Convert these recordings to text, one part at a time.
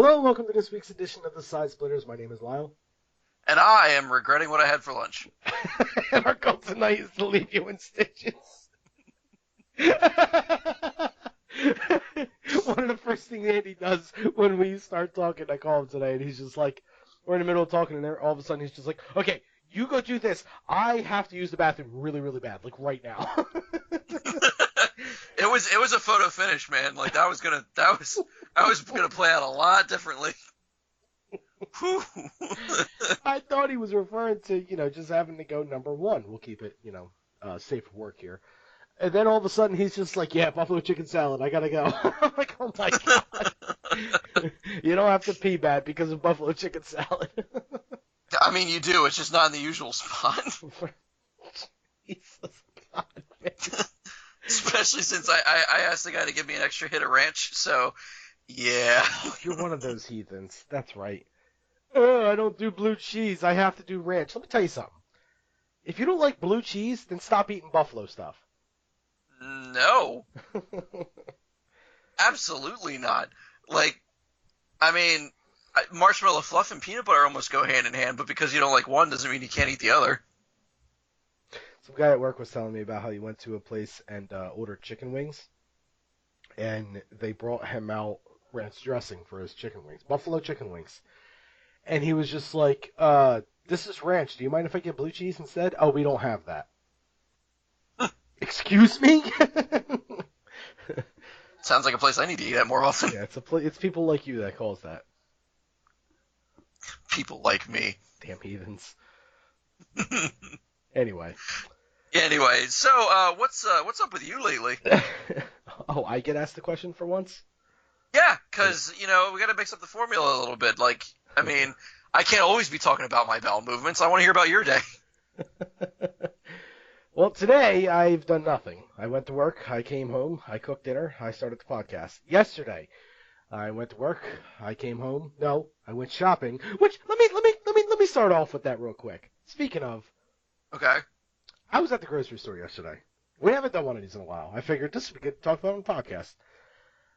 Hello, welcome to this week's edition of the Side Splitters. My name is Lyle. And I am regretting what I had for lunch. And our goal tonight is to leave you in stitches. One of the first things Andy does when we start talking, I call him today, and he's just like, we're in the middle of talking, and all of a sudden he's just like, okay, you go do this. I have to use the bathroom really, really bad, like right now. It was a photo finish, man. Like I was gonna play out a lot differently. I thought he was referring to, just having to go number one. We'll keep it, safe for work here. And then all of a sudden he's just like, yeah, buffalo chicken salad, I gotta go. I'm like, oh my God. You don't have to pee bad because of buffalo chicken salad. I mean, you do. It's just not in the usual spot. Jesus God, man. Especially since I asked the guy to give me an extra hit of ranch, so yeah. You're one of those heathens. That's right. Oh, I don't do blue cheese. I have to do ranch. Let me tell you something. If you don't like blue cheese, then stop eating buffalo stuff. No. Absolutely not. Like, I mean, marshmallow fluff and peanut butter almost go hand in hand, but because you don't like one doesn't mean you can't eat the other. Some guy at work was telling me about how he went to a place and ordered chicken wings, and they brought him out ranch dressing for his chicken wings, buffalo chicken wings. And he was just like, this is ranch. Do you mind if I get blue cheese instead? Oh, we don't have that. Excuse me? Sounds like a place I need to eat at more often. Yeah, it's people like you that calls that. People like me. Damn heathens. Anyway, so what's up with you lately? Oh, I get asked the question for once? Yeah, because, we got to mix up the formula a little bit. Like, I mean, I can't always be talking about my bowel movements. I want to hear about your day. Well, today I've done nothing. I went to work, I came home, I cooked dinner, I started the podcast. Yesterday, I went to work, I came home. No, I went shopping. Which let me start off with that real quick. Speaking of, Okay. I was at the grocery store yesterday. We haven't done one of these in a while. I figured this would be good to talk about on the podcast.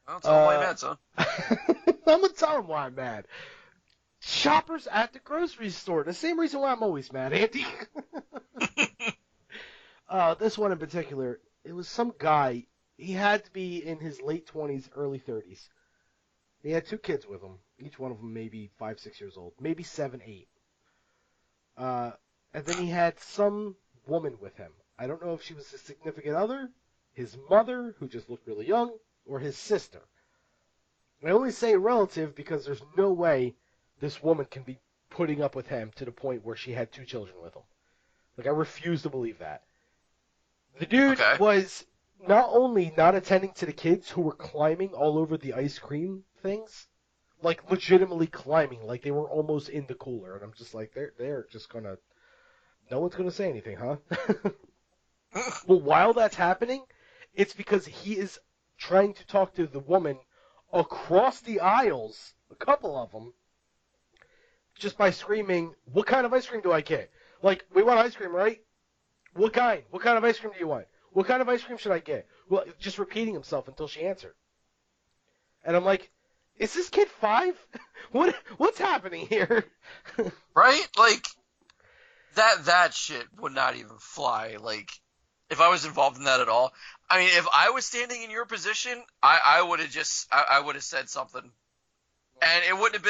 Well, tell them why you're mad, son. I'm gonna tell them why I'm mad. Shoppers at the grocery store. The same reason why I'm always mad, Andy. This one in particular, it was some guy. He had to be in his late 20s, early 30s. He had two kids with him. Each one of them maybe 5, 6 years old. Maybe 7, 8. And then he had some woman with him. I don't know if she was his significant other, his mother, who just looked really young, or his sister. I only say relative because there's no way this woman can be putting up with him to the point where she had 2 children with him. Like, I refuse to believe that. The dude was not only not attending to the kids who were climbing all over the ice cream things, like legitimately climbing, like they were almost in the cooler. And I'm just like, they're just gonna, no one's gonna say anything, huh? Well, while that's happening, it's because he is trying to talk to the woman across the aisles, a couple of them, just by screaming, what kind of ice cream do I get? Like, we want ice cream, right? What kind? What kind of ice cream do you want? What kind of ice cream should I get? Well, just repeating himself until she answered. And I'm like, is this kid 5? What's happening here? Right? Like, that shit would not even fly. Like, if I was involved in that at all. I mean, if I was standing in your position, I would have said something. And it wouldn't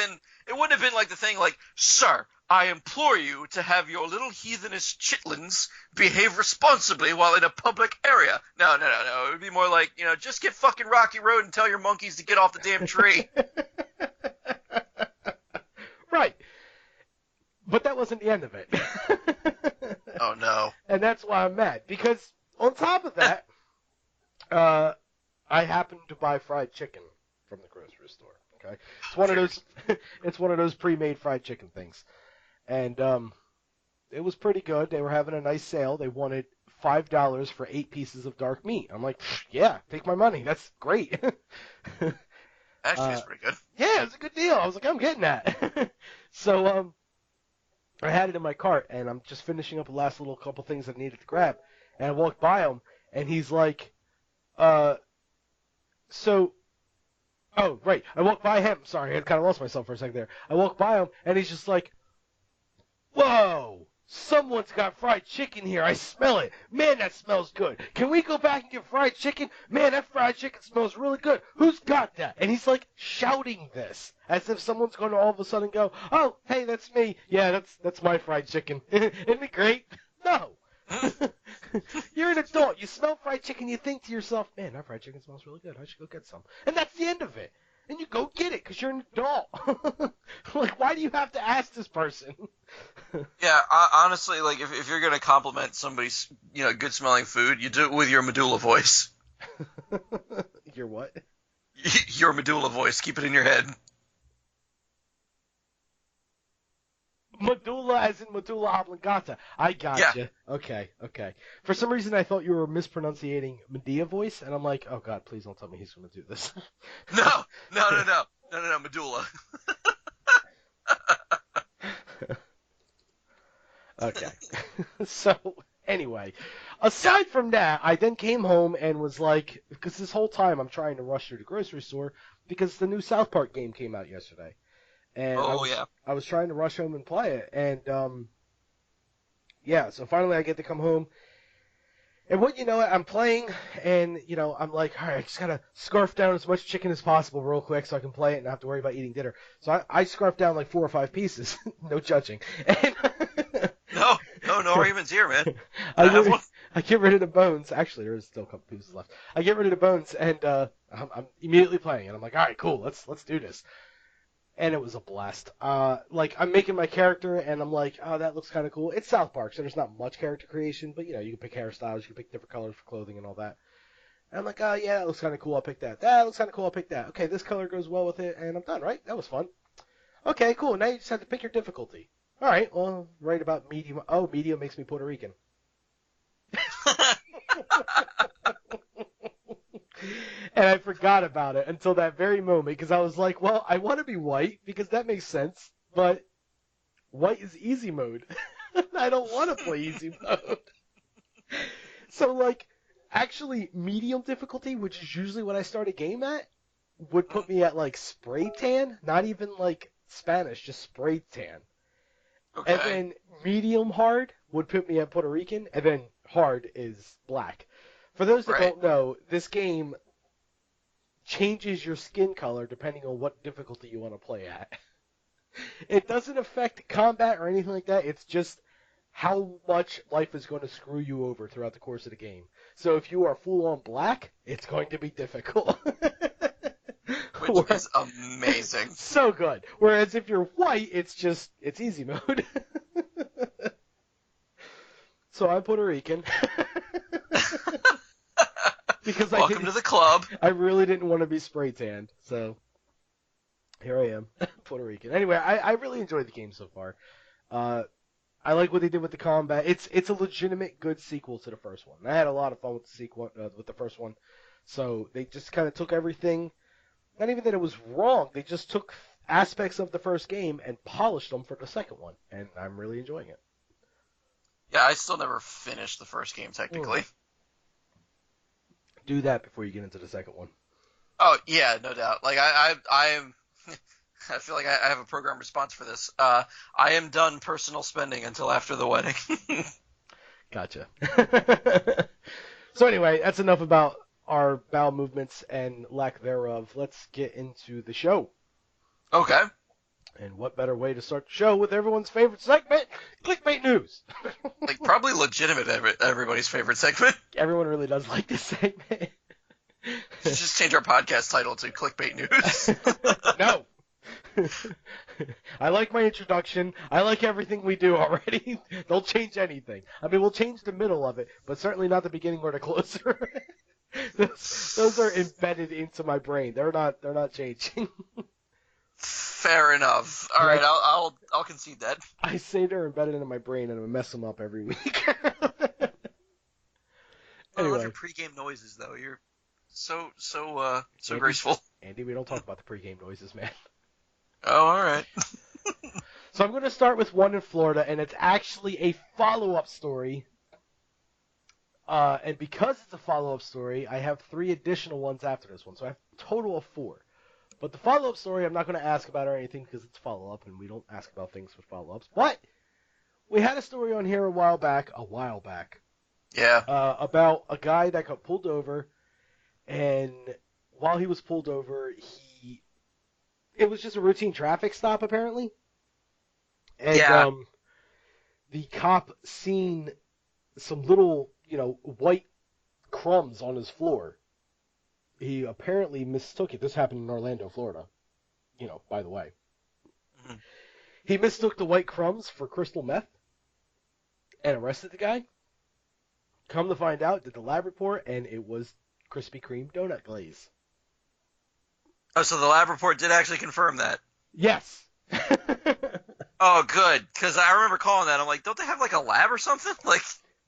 have been like the thing like, sir, I implore you to have your little heathenish chitlins behave responsibly while in a public area. No. It would be more like, just get fucking Rocky Road and tell your monkeys to get off the damn tree. Right. But that wasn't the end of it. Oh, no. And that's why I'm mad. Because on top of that, I happened to buy fried chicken from the grocery store. Okay, it's one of those pre-made fried chicken things, and it was pretty good. They were having a nice sale. They wanted $5 for 8 pieces of dark meat. I'm like, yeah, take my money. That's great. Actually, it's pretty good. Yeah, it's a good deal. I was like, I'm getting that. So I had it in my cart, and I'm just finishing up the last little couple things I needed to grab, and I walked by him, and he's like, so Oh, right. I walked by him. Sorry, I kind of lost myself for a second there. I walked by him, and he's just like, whoa! Someone's got fried chicken here. I smell it. Man, that smells good. Can we go back and get fried chicken? Man, that fried chicken smells really good. Who's got that? And he's like shouting this as if someone's going to all of a sudden go, oh, hey, that's me. Yeah, that's my fried chicken. Isn't it great? No. You're an adult. You smell fried chicken. You think to yourself, man, that fried chicken smells really good. I should go get some. And that's the end of it. And you go get it because you're an adult. Like, why do you have to ask this person? Yeah, honestly, like if you're gonna compliment somebody's good smelling food, you do it with your medulla voice. Your what? Your medulla voice. Keep it in your head. Medulla as in medulla oblongata. I gotcha. Yeah. Okay. For some reason, I thought you were mispronunciating Medea voice, and I'm like, oh god, please don't tell me he's going to do this. No, medulla. Okay. So, anyway, aside from that, I then came home and was like, because this whole time I'm trying to rush through the grocery store because the new South Park game came out yesterday. And I was trying to rush home and play it. And, so finally I get to come home. And I'm playing, and, I'm like, all right, I just got to scarf down as much chicken as possible real quick so I can play it and not have to worry about eating dinner. So I scarfed down like 4 or 5 pieces. No judging. And No arguments here, man. I get rid of the bones. Actually, there is still a couple pieces left. I get rid of the bones, and I'm immediately playing. And I'm like, all right, cool, let's do this. And it was a blast. I'm making my character, and I'm like, oh, that looks kind of cool. It's South Park, so there's not much character creation, but, you can pick hairstyles, you can pick different colors for clothing and all that. And I'm like, oh, yeah, that looks kind of cool, I'll pick that. That looks kind of cool, I'll pick that. Okay, this color goes well with it, and I'm done, right? That was fun. Okay, cool, now you just have to pick your difficulty. All right, well, right about medium. Oh, medium makes me Puerto Rican. And I forgot about it until that very moment because I was like, well, I want to be white because that makes sense, but white is easy mode. I don't want to play easy mode. So, actually, medium difficulty, which is usually what I start a game at, would put me at, spray tan, not even, Spanish, just spray tan. Okay. And then medium hard would put me at Puerto Rican, and then hard is black. For those that don't know, this game changes your skin color depending on what difficulty you want to play at. It doesn't affect combat or anything like that. It's just how much life is going to screw you over throughout the course of the game. So if you are full on black, it's going to be difficult. Which is amazing. So good. Whereas if you're white, it's easy mode. So I'm Puerto Rican. Because Welcome to the club. I really didn't want to be spray tanned, so here I am, Puerto Rican. Anyway, I really enjoyed the game so far. I like what they did with the combat. It's a legitimate good sequel to the first one. I had a lot of fun with the sequel with the first one. So they just kind of took everything. Not even that it was wrong. They just took aspects of the first game and polished them for the second one, and I'm really enjoying it. Yeah, I still never finished the first game technically. Do that before you get into the second one. Oh yeah, no doubt. I am. I feel like I have a program response for this. I am done personal spending until after the wedding. Gotcha. So anyway, that's enough about our bowel movements and lack thereof. Let's get into the show. Okay. And what better way to start the show with everyone's favorite segment, Clickbait News. Probably legitimate everybody's favorite segment. Everyone really does like this segment. Let's just change our podcast title to Clickbait News. No. I like my introduction. I like everything we do already. Don't change anything. I mean, we'll change the middle of it, but certainly not the beginning or the closer. Those are embedded into my brain. They're not changing. Fair enough. All right, I'll concede that. I say they're embedded into my brain, and I mess them up every week. Anyway. Those are pregame noises, though. You're so Andy, graceful. Andy, we don't talk about the pregame noises, man. Oh, all right. So I'm going to start with one in Florida, and it's actually a follow-up story. And because it's a follow-up story, I have 3 additional ones after this one, so I have a total of 4. But the follow-up story, I'm not going to ask about or anything because it's follow-up, and we don't ask about things with follow-ups. But we had a story on here a while back, Yeah. about a guy that got pulled over, and while he was pulled over, it was just a routine traffic stop, apparently. And Yeah. the cop seen some little, white crumbs on his floor. He apparently mistook it. This happened in Orlando, Florida, by the way. Mhm. He mistook the white crumbs for crystal meth and arrested the guy. Come to find out, did the lab report, and it was Krispy Kreme donut glaze. Oh, so the lab report did actually confirm that. Yes. Oh, good. Because I remember calling that. I'm like, don't they have like a lab or something? Like,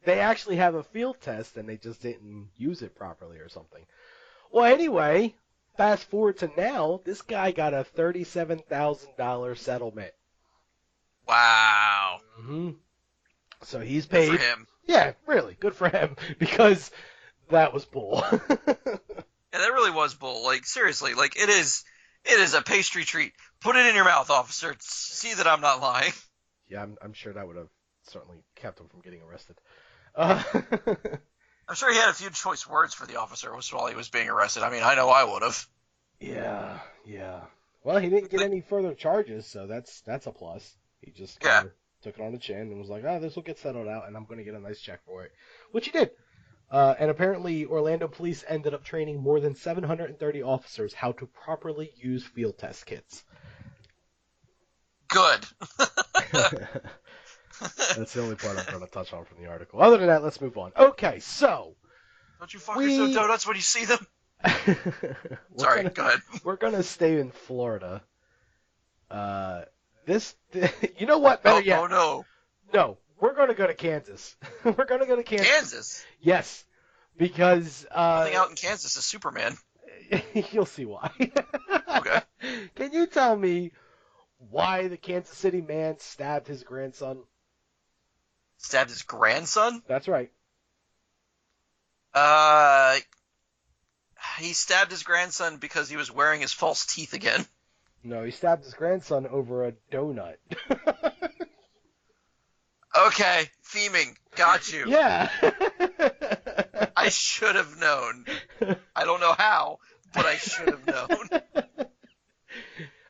They actually have a field test, and they just didn't use it properly or something. Well, anyway, fast forward to now, this guy got a $37,000 settlement. wow. Mm-hmm. So he's Good paid. for him. Yeah, really, good for him, because that was bull. Yeah, that really was bull. Like, seriously, like, it is a pastry treat. Put it in your mouth, officer. See that I'm not lying. Yeah, I'm sure that would have certainly kept him from getting arrested. I'm sure he had a few choice words for the officer while he was being arrested. I mean, I know I would have. Yeah. Well, he didn't get any further charges, so that's a plus. He just kinda took it on the chin and was like, this will get settled out, and I'm going to get a nice check for it, which he did. And apparently, Orlando police ended up training more than 730 officers how to properly use field test kits. Good. That's the only part I'm going to touch on from the article. Other than that, let's move on. Okay, so Don't you fuckers know donuts when you see them? Sorry, go ahead. We're going to stay in Florida. You know what? Better yet. Oh, no. No, we're going to go to Kansas. We're going to go to Kansas. Kansas? Yes, because Nothing out in Kansas is Superman. You'll see why. Okay. Can you tell me why the Kansas City man stabbed his grandson? Stabbed his grandson? That's right. He stabbed his grandson because he was wearing his false teeth again. No, he stabbed his grandson over a donut. Okay, theming. Got you. Yeah. I should have known. I don't know how, but I should have known.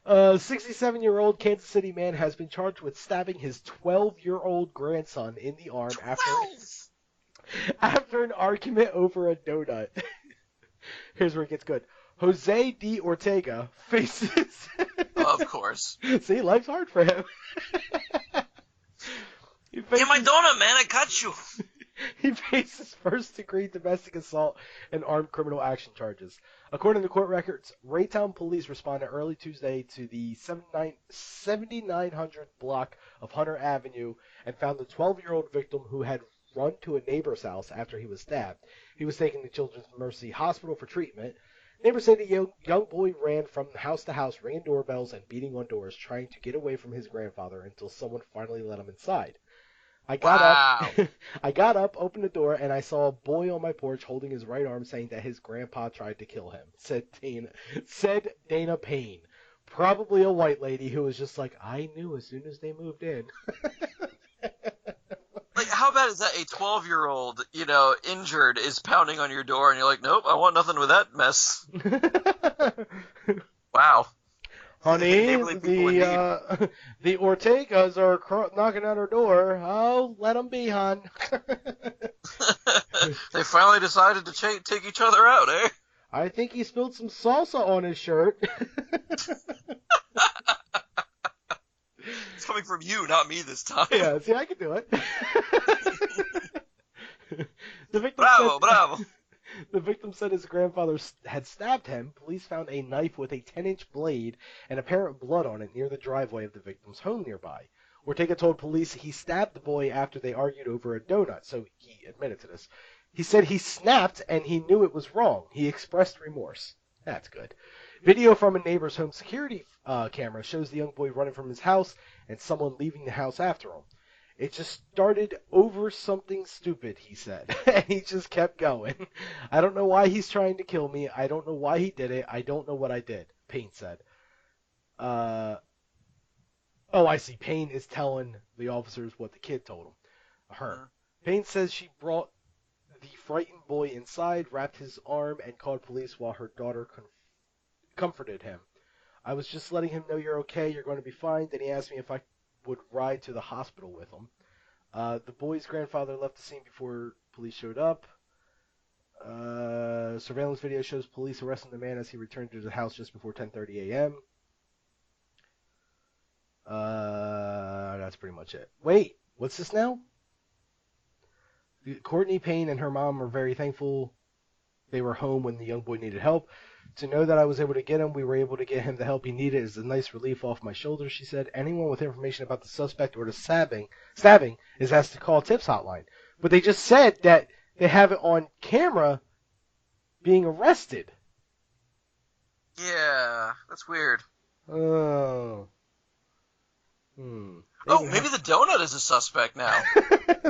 67-year-old Kansas City man has been charged with stabbing his 12-year-old grandson in the arm 12? after an argument over a donut. Here's where it gets good. Jose D. Ortega faces... Of course. See, life's hard for him. Get my donut, man. I got you. He faces first-degree domestic assault and armed criminal action charges. According to court records, Raytown police responded early Tuesday to the 7900 block of Hunter Avenue and found the 12-year-old victim who had run to a neighbor's house after he was stabbed. He was taken to Children's Mercy Hospital for treatment. Neighbors say the young boy ran from house to house, ringing doorbells and beating on doors, trying to get away from his grandfather until someone finally let him inside. I got up, opened the door, and I saw a boy on my porch holding his right arm saying that his grandpa tried to kill him, said Dana Payne. Probably a white lady who was just like, I knew as soon as they moved in. Like, how bad is that? A 12-year-old, injured, is pounding on your door, and you're like, nope, I want nothing with that mess. Wow. Honey, the Ortegas are knocking at our door. Oh, let them be, hon. They finally decided to take each other out, eh? I think he spilled some salsa on his shirt. It's coming from you, not me this time. Yeah, see, I can do it. Bravo. The victim said his grandfather had stabbed him. Police found a knife with a 10-inch blade and apparent blood on it near the driveway of the victim's home nearby. Ortega told police he stabbed the boy after they argued over a donut, so he admitted to this. He said he snapped and he knew it was wrong. He expressed remorse. That's good. Video from a neighbor's home security camera shows the young boy running from his house and someone leaving the house after him. It just started over something stupid, he said, and he just kept going. I don't know why he's trying to kill me. I don't know why he did it. I don't know what I did. Payne said. Oh, I see. Payne is telling the officers what the kid told him. Her. Payne says she brought the frightened boy inside, wrapped his arm, and called police while her daughter comforted him. I was just letting him know you're okay, you're going to be fine. Then he asked me if I would ride to the hospital with him. The boy's grandfather left the scene before police showed up. Surveillance video shows police arresting the man as he returned to the house just before 10:30 a.m. That's pretty much it. Wait, what's this now? Courtney Payne and her mom are very thankful they were home when the young boy needed help. To know that I was able to get him, we were able to get him the help he needed is a nice relief off my shoulders, she said. Anyone with information about the suspect or the stabbing is asked to call TIPS hotline. But they just said that they have it on camera being arrested. Yeah, that's weird. Oh. Maybe the donut is a suspect now.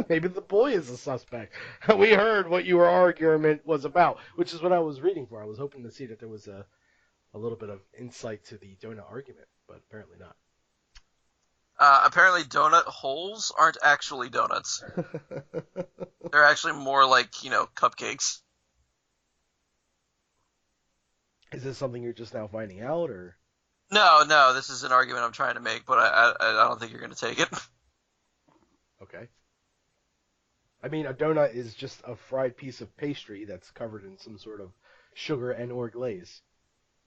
Maybe the boy is a suspect. We heard what your argument was about, which is what I was reading for. I was hoping to see that there was a little bit of insight to the donut argument, but apparently not. Apparently donut holes aren't actually donuts. They're actually more like, cupcakes. Is this something you're just now finding out, or? No, this is an argument I'm trying to make, but I don't think you're going to take it. Okay. I mean, a donut is just a fried piece of pastry that's covered in some sort of sugar and or glaze.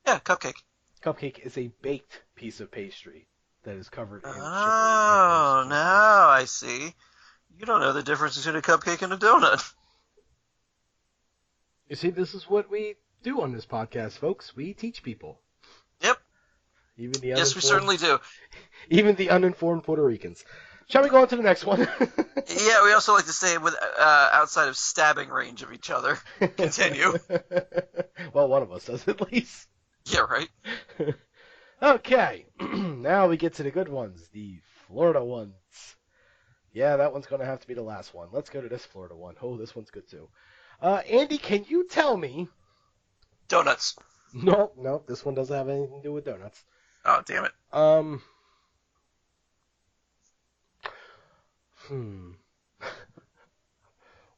Yeah, cupcake. Cupcake is a baked piece of pastry that is covered in sugar. Oh, now I see. You don't know the difference between a cupcake and a donut. You see, this is what we do on this podcast, folks. We teach people. Yep. Yes, we certainly do. Even the uninformed Puerto Ricans. Shall we go on to the next one? Yeah, we also like to stay with outside of stabbing range of each other. Continue. Well, one of us does at least. Yeah, right. Okay, now we get to the good ones, the Florida ones. Yeah, that one's going to have to be the last one. Let's go to this Florida one. Oh, this one's good too. Andy, can you tell me... Donuts. No, this one doesn't have anything to do with donuts. Oh, damn it.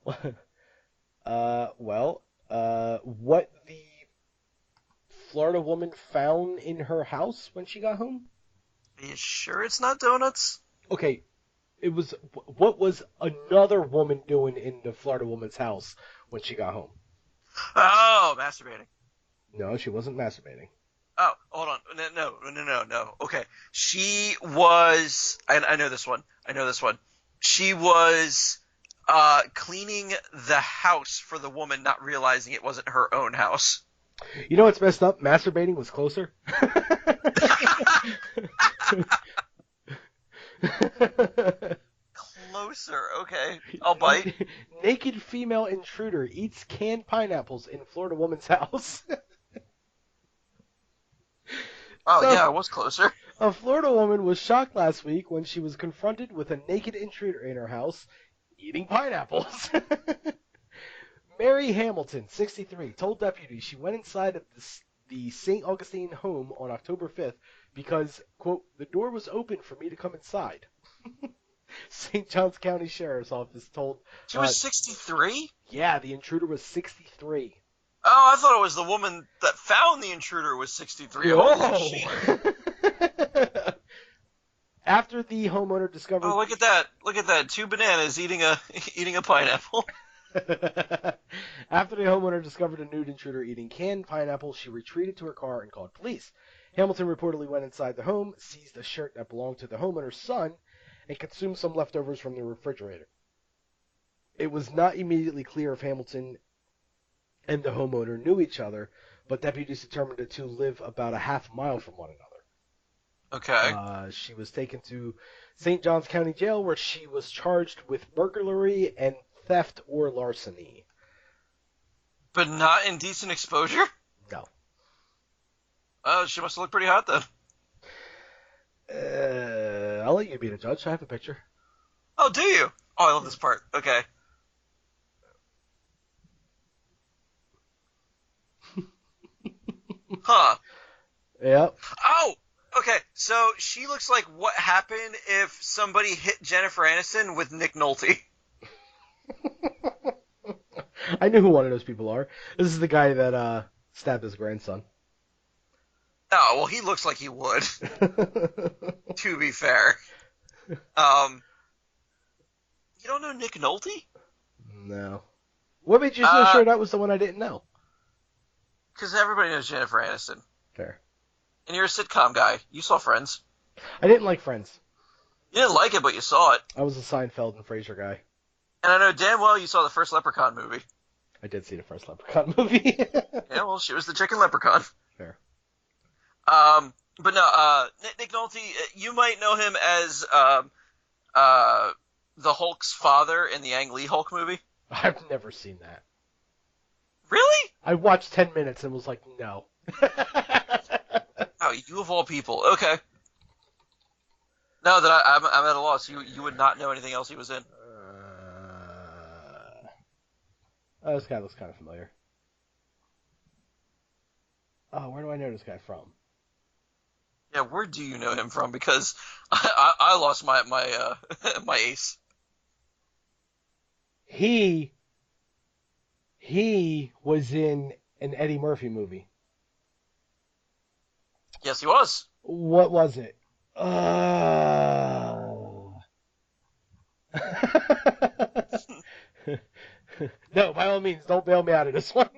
What the Florida woman found in her house when she got home? Are you sure it's not donuts? Okay, what was another woman doing in the Florida woman's house when she got home? Oh, masturbating. No, she wasn't masturbating. Oh, hold on. No. Okay. She was... I know this one. She was cleaning the house for the woman, not realizing it wasn't her own house. You know what's messed up? Masturbating was closer. Closer. Okay. I'll bite. Naked female intruder eats canned pineapples in Florida woman's house. Oh, so, yeah, it was closer. A Florida woman was shocked last week when she was confronted with a naked intruder in her house eating pineapples. Mary Hamilton, 63, told deputies she went inside of the St. Augustine home on October 5th because, quote, the door was open for me to come inside. St. Johns County Sheriff's Office told... She was 63? Yeah, the intruder was 63. Oh, I thought it was the woman that found the intruder was 63. Whoa! After the homeowner discovered... Oh, look at that. 2 bananas eating a pineapple. After the homeowner discovered a nude intruder eating canned pineapple, she retreated to her car and called police. Hamilton reportedly went inside the home, seized a shirt that belonged to the homeowner's son, and consumed some leftovers from the refrigerator. It was not immediately clear if Hamilton and the homeowner knew each other, but deputies determined the two live about a half mile from one another. Okay. She was taken to St. Johns County Jail, where she was charged with burglary and theft or larceny. But not indecent exposure? No. Oh, she must have looked pretty hot then. I'll let you be the judge. I have a picture. Oh, do you? Oh, I love this part. Okay. Huh. Yep. Oh, okay. So she looks like what happened if somebody hit Jennifer Aniston with Nick Nolte. I knew who one of those people are. This is the guy that stabbed his grandson. Oh, well, he looks like he would. To be fair, um, you don't know Nick Nolte? No. What made you so Uh, sure that was the one I didn't know? because everybody knows Jennifer Aniston, Fair. and you're a sitcom guy. You saw Friends. I didn't like Friends. You didn't like it, but you saw it. I was a Seinfeld and Frasier guy. And I know damn well you saw the first Leprechaun movie. I did see the first Leprechaun movie. Yeah, well, she was the chicken leprechaun. Fair. But no, Nick Nolte, you might know him as the Hulk's father in the Ang Lee Hulk movie. I've never seen that. Really? I watched 10 minutes and was like, no. Oh, you of all people. Okay. No, that I'm at a loss. You would not know anything else he was in. This guy looks kind of familiar. Oh, where do I know this guy from? Yeah, where do you know him from? Because I lost my my ace. He was in an Eddie Murphy movie. Yes, he was. What was it? No, by all means, don't bail me out of this one.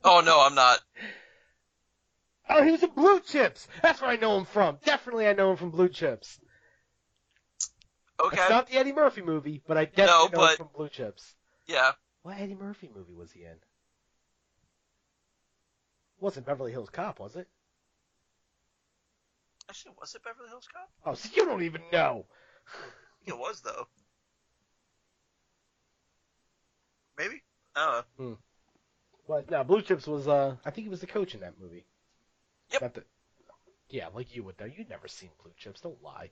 Oh no, I'm not. Oh, he was in Blue Chips. That's where I know him from. Definitely I know him from Blue Chips. Okay. It's not the Eddie Murphy movie, but I definitely know him but from Blue Chips. yeah. What Eddie Murphy movie was he in? Wasn't Beverly Hills Cop, was it? Actually, was it Beverly Hills Cop? Oh, so you don't even know. It was though. Maybe. I don't know. But no, Blue Chips was I think he was the coach in that movie. Yep. Yeah, like you would though. You'd never seen Blue Chips, don't lie.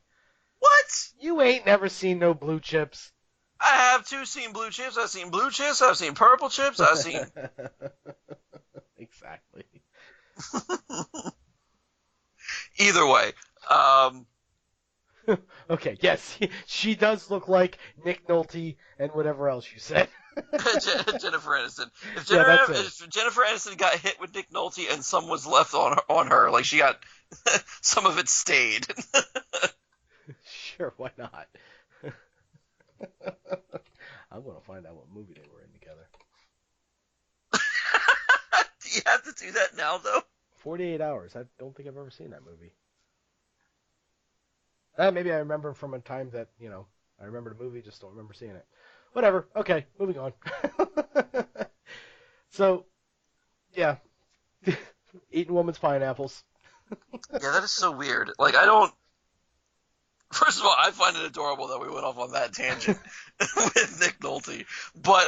What? You ain't never seen no Blue Chips. I have too seen Blue Chips. I've seen Blue Chips. I've seen Purple Chips. I've seen. Exactly. Either way. Okay, yes, she does look like Nick Nolte and whatever else you said. Jennifer Aniston. If Yeah, Jennifer, that's if Jennifer Aniston got hit with Nick Nolte and some was left on her, like she got some of it stayed. Sure, why not? I'm gonna find out what movie they were in together. Do you have to do that now, though? 48 Hours. I don't think I've ever seen that movie. Maybe I remember from a time that, I remember the movie, just don't remember seeing it. Whatever. Okay, moving on. So, yeah. Eating woman's pineapples. Yeah, that is so weird. Like, I don't. First of all, I find it adorable that we went off on that tangent with Nick Nolte. But,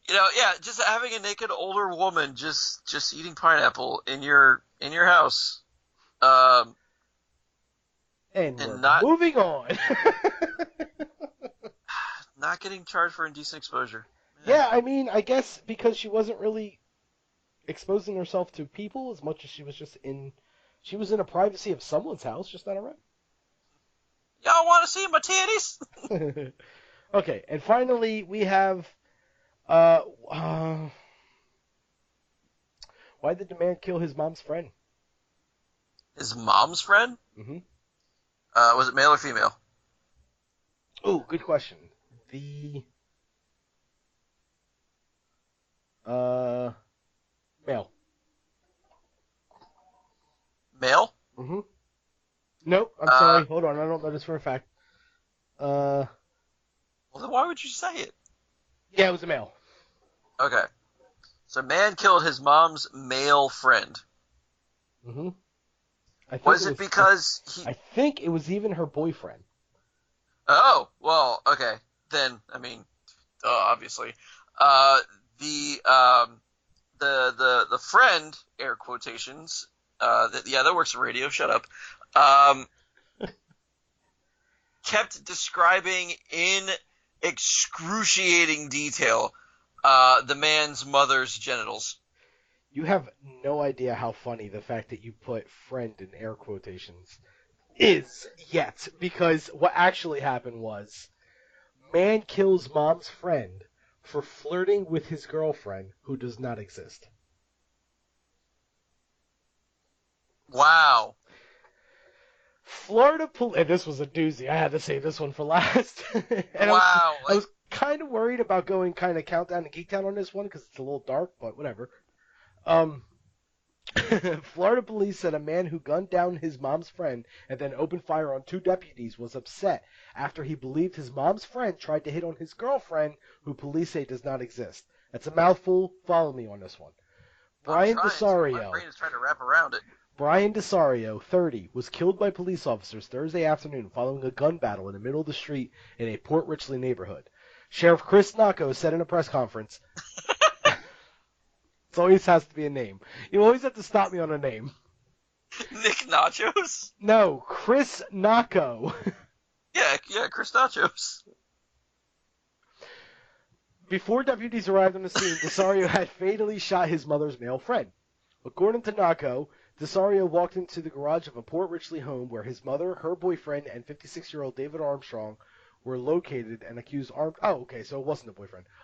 yeah, just having a naked older woman just eating pineapple in your house. And we're moving on. Not getting charged for indecent exposure. Yeah, I mean, I guess because she wasn't really exposing herself to people as much as she was just she was in a privacy of someone's house, just on her own. Y'all want to see my titties? Okay, and finally we have, why did the man kill his mom's friend? His mom's friend? Mm-hmm. Was it male or female? Oh, good question. The male. Male? Mm-hmm. Nope, I'm sorry. Hold on, I don't know this for a fact. Well, then why would you say it? Yeah, it was a male. Okay. So, man killed his mom's male friend. Mm-hmm. Was it because he... I think it was even her boyfriend. Oh, well, okay. Then, I mean, obviously. The friend, air quotations, that works for radio, shut up, kept describing in excruciating detail the man's mother's genitals. You have no idea how funny the fact that you put friend in air quotations is yet, because what actually happened was man kills mom's friend for flirting with his girlfriend who does not exist. Wow. Florida police, and this was a doozy. I had to save this one for last. And Wow. I was kind of worried about going kind of countdown to Geektown on this one because it's a little dark, but whatever. Florida police said a man who gunned down his mom's friend and then opened fire on 2 deputies was upset after he believed his mom's friend tried to hit on his girlfriend, who police say does not exist. That's a mouthful. Follow me on this one. Brian DeSario. My brain is trying to wrap around it. Brian DeSario, 30, was killed by police officers Thursday afternoon following a gun battle in the middle of the street in a Port Richland neighborhood. Sheriff Chris Nacco said in a press conference, it always has to be a name. You always have to stop me on a name. Nick Nachos? No, Chris Nacco. Yeah, Chris Nachos. Before deputies arrived on the scene, DeSario had fatally shot his mother's male friend. According to Nacco, DeSario walked into the garage of a Port Richland home where his mother, her boyfriend, and 56-year-old David Armstrong were located and accused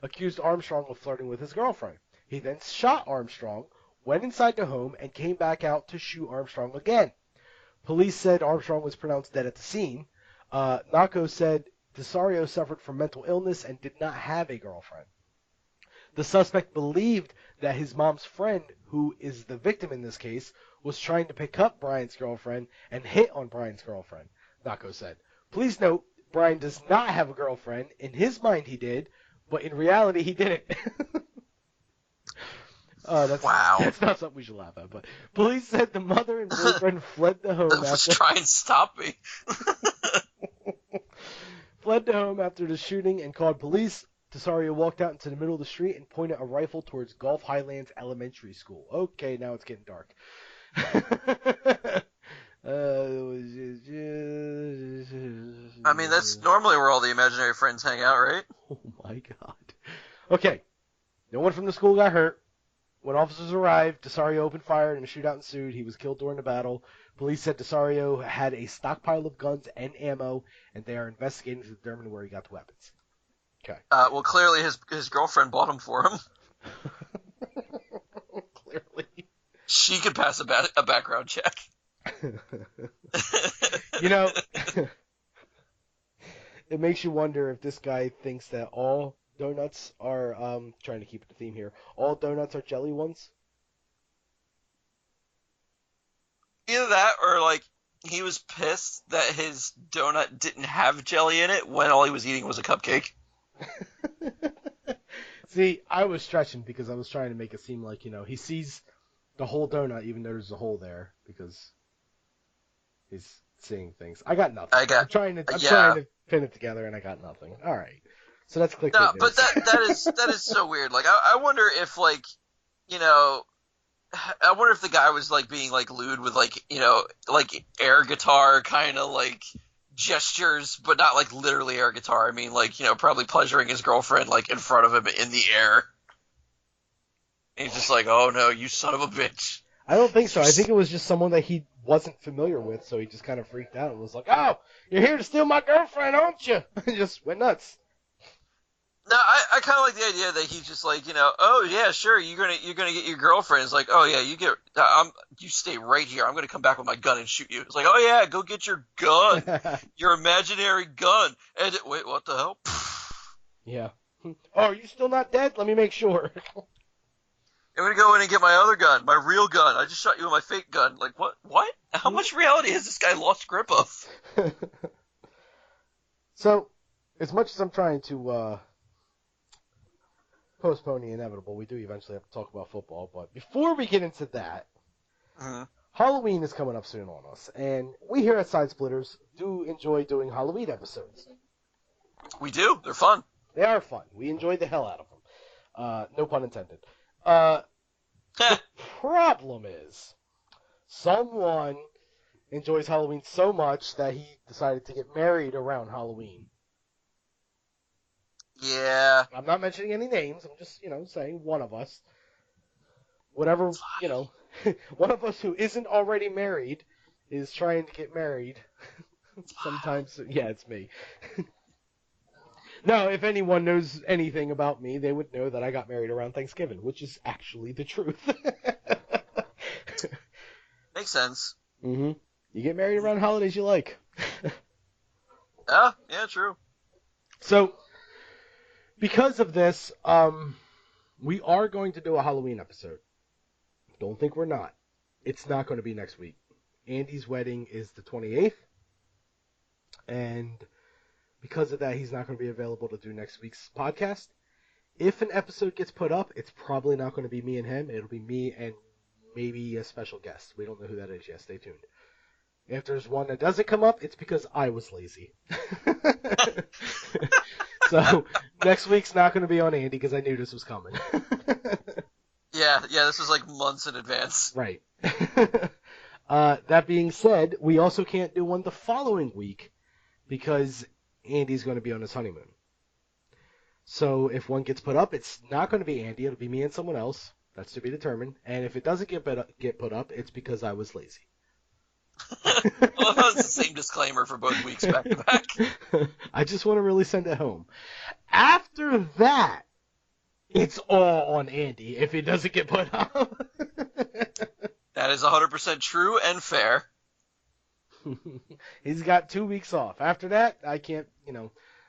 accused Armstrong of flirting with his girlfriend. He then shot Armstrong, went inside the home, and came back out to shoot Armstrong again. Police said Armstrong was pronounced dead at the scene. Nacco said DeSario suffered from mental illness and did not have a girlfriend. The suspect believed that his mom's friend, who is the victim in this case, was trying to pick up Brian's girlfriend and hit on Brian's girlfriend, Nacco said. Please note, Brian does not have a girlfriend. In his mind he did, but in reality he didn't. Wow. That's not something we should laugh at, but police said the mother and boyfriend fled the home Let's try and stop me. fled the home after the shooting and called police. DeSario walked out into the middle of the street and pointed a rifle towards Gulf Highlands Elementary School. Okay, now it's getting dark. I mean, that's normally where all the imaginary friends hang out, right? Oh my god. Okay, no one from the school got hurt. When officers arrived, DeSario opened fire and a shootout ensued. He was killed during the battle. Police said DeSario had a stockpile of guns and ammo, and they are investigating to determine where he got the weapons. Okay. Well, clearly his girlfriend bought them for him. Clearly. She could pass a background check. You know, it makes you wonder if this guy thinks that all donuts are, trying to keep the theme here, all donuts are jelly ones. Either that or, like, he was pissed that his donut didn't have jelly in it when all he was eating was a cupcake. See, I was stretching because I was trying to make it seem like, he sees the whole donut even though there's a hole there because he's seeing things. I got nothing. I'm trying to pin it together and I got nothing. All right. So that's clickbait. No, news. but that is so weird. Like, I wonder if, like, I wonder if the guy was, like, being, like, lewd with, like, like air guitar kind of, like, gestures, but not, like, literally air guitar. I mean, like, probably pleasuring his girlfriend, like, in front of him in the air. And he's just like, oh no, you son of a bitch. I don't think so. I think it was just someone that he wasn't familiar with, so he just kind of freaked out and was like, oh, you're here to steal my girlfriend, aren't you? And just went nuts. No, I kind of like the idea that he's just like, oh yeah, sure, you're gonna get your girlfriend. It's like, oh yeah, you stay right here. I'm gonna come back with my gun and shoot you. It's like, oh yeah, go get your gun, your imaginary gun. And wait, what the hell? Yeah. Oh, are you still not dead? Let me make sure. I'm gonna go in and get my other gun, my real gun. I just shot you with my fake gun. Like, what? What? How much reality has this guy lost grip of? So, as much as I'm trying to postpone the inevitable, we do eventually have to talk about football. But before we get into that, Halloween is coming up soon on us, and we here at Side Splitters do enjoy doing Halloween episodes. We do. They're fun. They are fun. We enjoy the hell out of them. No pun intended. The problem is, someone enjoys Halloween so much that he decided to get married around Halloween. Yeah. I'm not mentioning any names. I'm just, saying one of us. whatever, one of us who isn't already married is trying to get married. Sometimes, yeah, it's me. Now, if anyone knows anything about me, they would know that I got married around Thanksgiving, which is actually the truth. Makes sense. You get married around holidays you like. Yeah, true. So, because of this, we are going to do a Halloween episode. Don't think we're not. It's not going to be next week. Andy's wedding is the 28th, and because of that, he's not going to be available to do next week's podcast. If an episode gets put up, it's probably not going to be me and him. It'll be me and maybe a special guest. We don't know who that is yet. Stay tuned. If there's one that doesn't come up, it's because I was lazy. So next week's not going to be on Andy because I knew this was coming. Yeah, this was like months in advance. Right. That being said, we also can't do one the following week because Andy's going to be on his honeymoon. So if one gets put up, it's not going to be Andy. It'll be me and someone else. That's to be determined. And if it doesn't get put up, it's because I was lazy. Well, that was the same disclaimer for both weeks back to back. I just want to really send it home. After that, it's all on Andy if it doesn't get put up. That is 100% true and fair. He's got 2 weeks off. After that, I can't,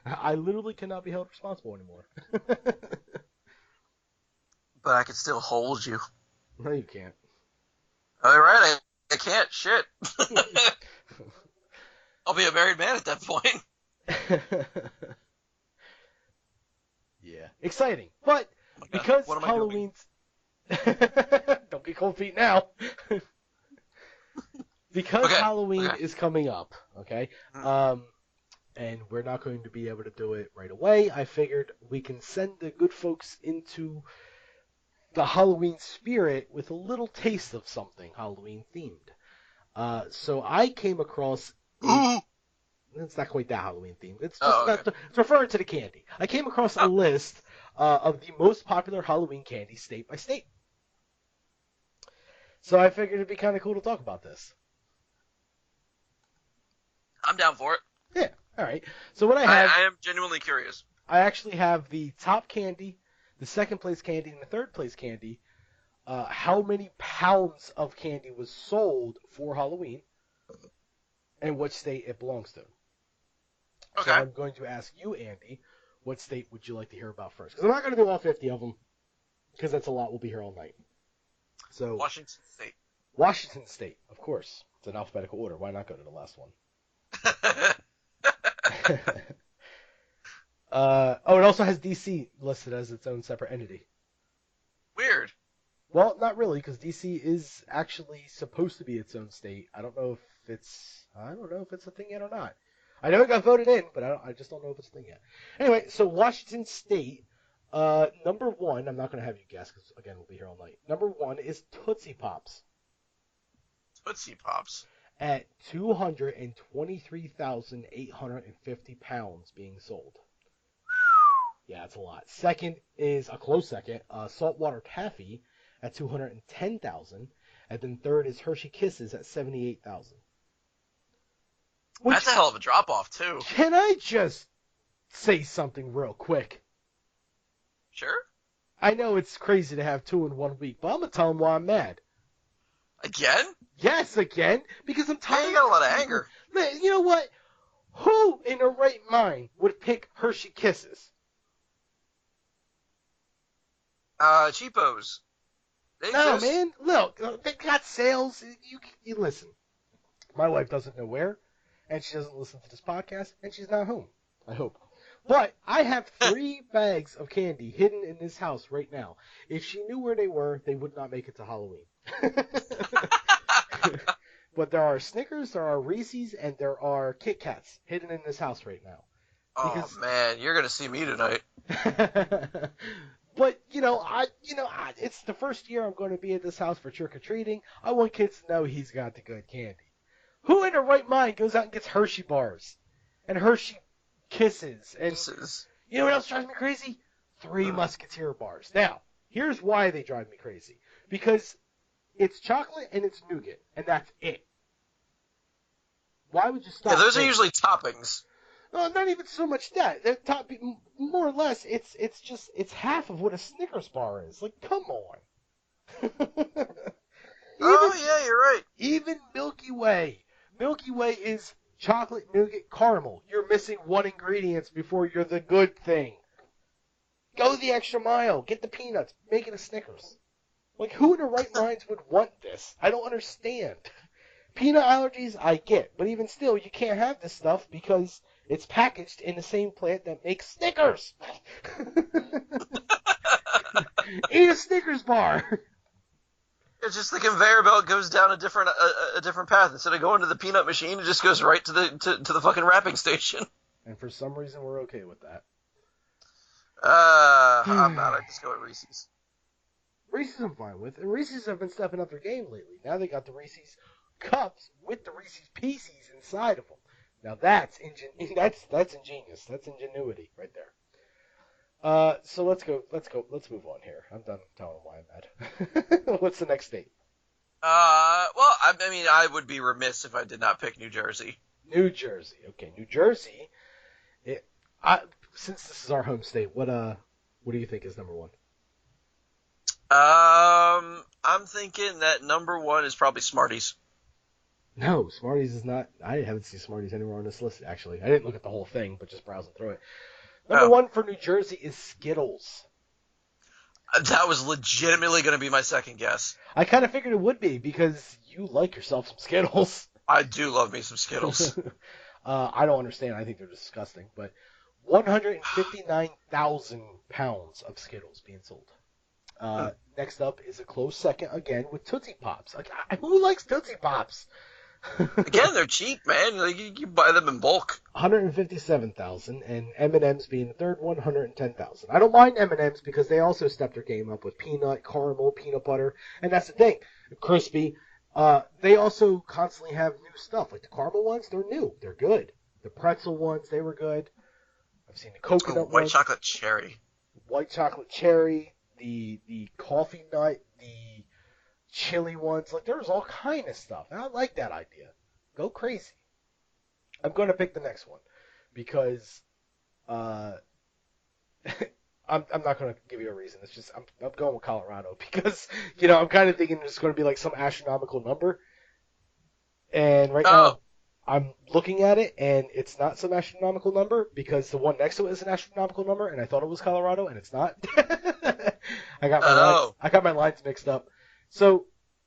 I literally cannot be held responsible anymore. But I can still hold you. No, you can't. All right, I can't. Shit. I'll be a married man at that point. Yeah. Exciting. But because Halloween's... Don't get cold feet now. Because Halloween is coming up, okay? And we're not going to be able to do it right away, I figured we can send the good folks into the Halloween spirit with a little taste of something Halloween themed. So I came across it's not quite that Halloween themed. It's just it's referring to the candy. I came across a list of the most popular Halloween candy state by state. So I figured it'd be kind of cool to talk about this. I'm down for it. Yeah, all right. So what I have... I am genuinely curious. I actually have the top candy, the second place candy, and the third place candy. How many pounds of candy was sold for Halloween, and what state it belongs to. Okay. So I'm going to ask you, Andy, what state would you like to hear about first? Because I'm not going to do all 50 of them, because that's a lot. We'll be here all night. So Washington State. Washington State, of course. It's in alphabetical order. Why not go to the last one? It also has D.C. listed as its own separate entity. Weird. Well, not really, because D.C. is actually supposed to be its own state. I don't know if it's a thing yet or not. I know it got voted in, but I just don't know if it's a thing yet. Anyway, so Washington State, number one, I'm not going to have you guess, because, again, we'll be here all night. Number one is Tootsie Pops. Tootsie Pops. At 223,850 pounds being sold. Yeah, that's a lot. Second is a close second, Saltwater Taffy at 210,000, and then third is Hershey Kisses at 78,000. That's a hell of a drop off too. Can I just say something real quick? Sure. I know it's crazy to have two in 1 week, but I'm gonna tell them why I'm mad. Again? Yes, again, because I'm tired. You got a lot of anger. You know what? Who in their right mind would pick Hershey Kisses? Cheapos. No, man. Look, they got sales. You listen. My wife doesn't know where, and she doesn't listen to this podcast, and she's not home. I hope. But I have 3 bags of candy hidden in this house right now. If she knew where they were, they would not make it to Halloween. But there are Snickers, there are Reese's, and there are Kit Kats hidden in this house right now. Oh man, you're gonna see me tonight. But it's the first year I'm going to be at this house for trick or treating. I want kids to know he's got the good candy. Who in their right mind goes out and gets Hershey bars and Hershey Kisses? And you know what else drives me crazy? 3 Musketeer bars. Now, here's why they drive me crazy. Because it's chocolate and it's nougat, and that's it. Why would you stop? Yeah, those are there? usually toppings. No, not even so much that. They're more or less, it's half of what a Snickers bar is. Like, come on. Oh, yeah, you're right. Even Milky Way. Milky Way is chocolate, nougat, caramel. You're missing one ingredient before you're the good thing. Go the extra mile. Get the peanuts. Make it a Snickers. Like, who in their right minds would want this? I don't understand. Peanut allergies, I get. But even still, you can't have this stuff because it's packaged in the same plant that makes Snickers. Eat a Snickers bar. It's just the conveyor belt goes down a different path. Instead of going to the peanut machine, it just goes right to the fucking wrapping station. And for some reason, we're okay with that. I'm not. I just go with Reese's. Reese's I'm fine with, and Reese's have been stepping up their game lately. Now they got the Reese's cups with the Reese's Pieces inside of them. Now that's ingenious. That's ingenuity right there. So let's move on here. I'm done telling why I'm mad. What's the next state? Well, I mean, I would be remiss if I did not pick New Jersey. New Jersey. Okay, New Jersey. Since this is our home state, what do you think is number one? I'm thinking that number one is probably Smarties. No, Smarties is not. I haven't seen Smarties anywhere on this list, actually. I didn't look at the whole thing, but just browsing through it. Number one for New Jersey is Skittles. That was legitimately going to be my second guess. I kind of figured it would be because you like yourself some Skittles. I do love me some Skittles. I don't understand. I think they're disgusting. But 159,000 pounds of Skittles being sold. Next up is a close second again with Tootsie Pops. Like, who likes Tootsie Pops? Again, they're cheap, man. Like, you buy them in bulk. 157,000, and M&M's being the third one, 110,000. I don't mind M&M's because they also stepped their game up with peanut, caramel, peanut butter, and that's the thing. Crispy. They also constantly have new stuff. Like the caramel ones, they're new. They're good. The pretzel ones, they were good. I've seen the coconut white ones. chocolate cherry. White chocolate cherry. The coffee nut. The chili ones. Like, there's all kind of stuff. And I like that idea. Go crazy. I'm going to pick the next one because I'm not going to give you a reason. It's just I'm going with Colorado because, I'm kind of thinking it's going to be like some astronomical number. And right now I'm looking at it and it's not some astronomical number because the one next to it is an astronomical number and I thought it was Colorado and it's not. I got my lines mixed up. So,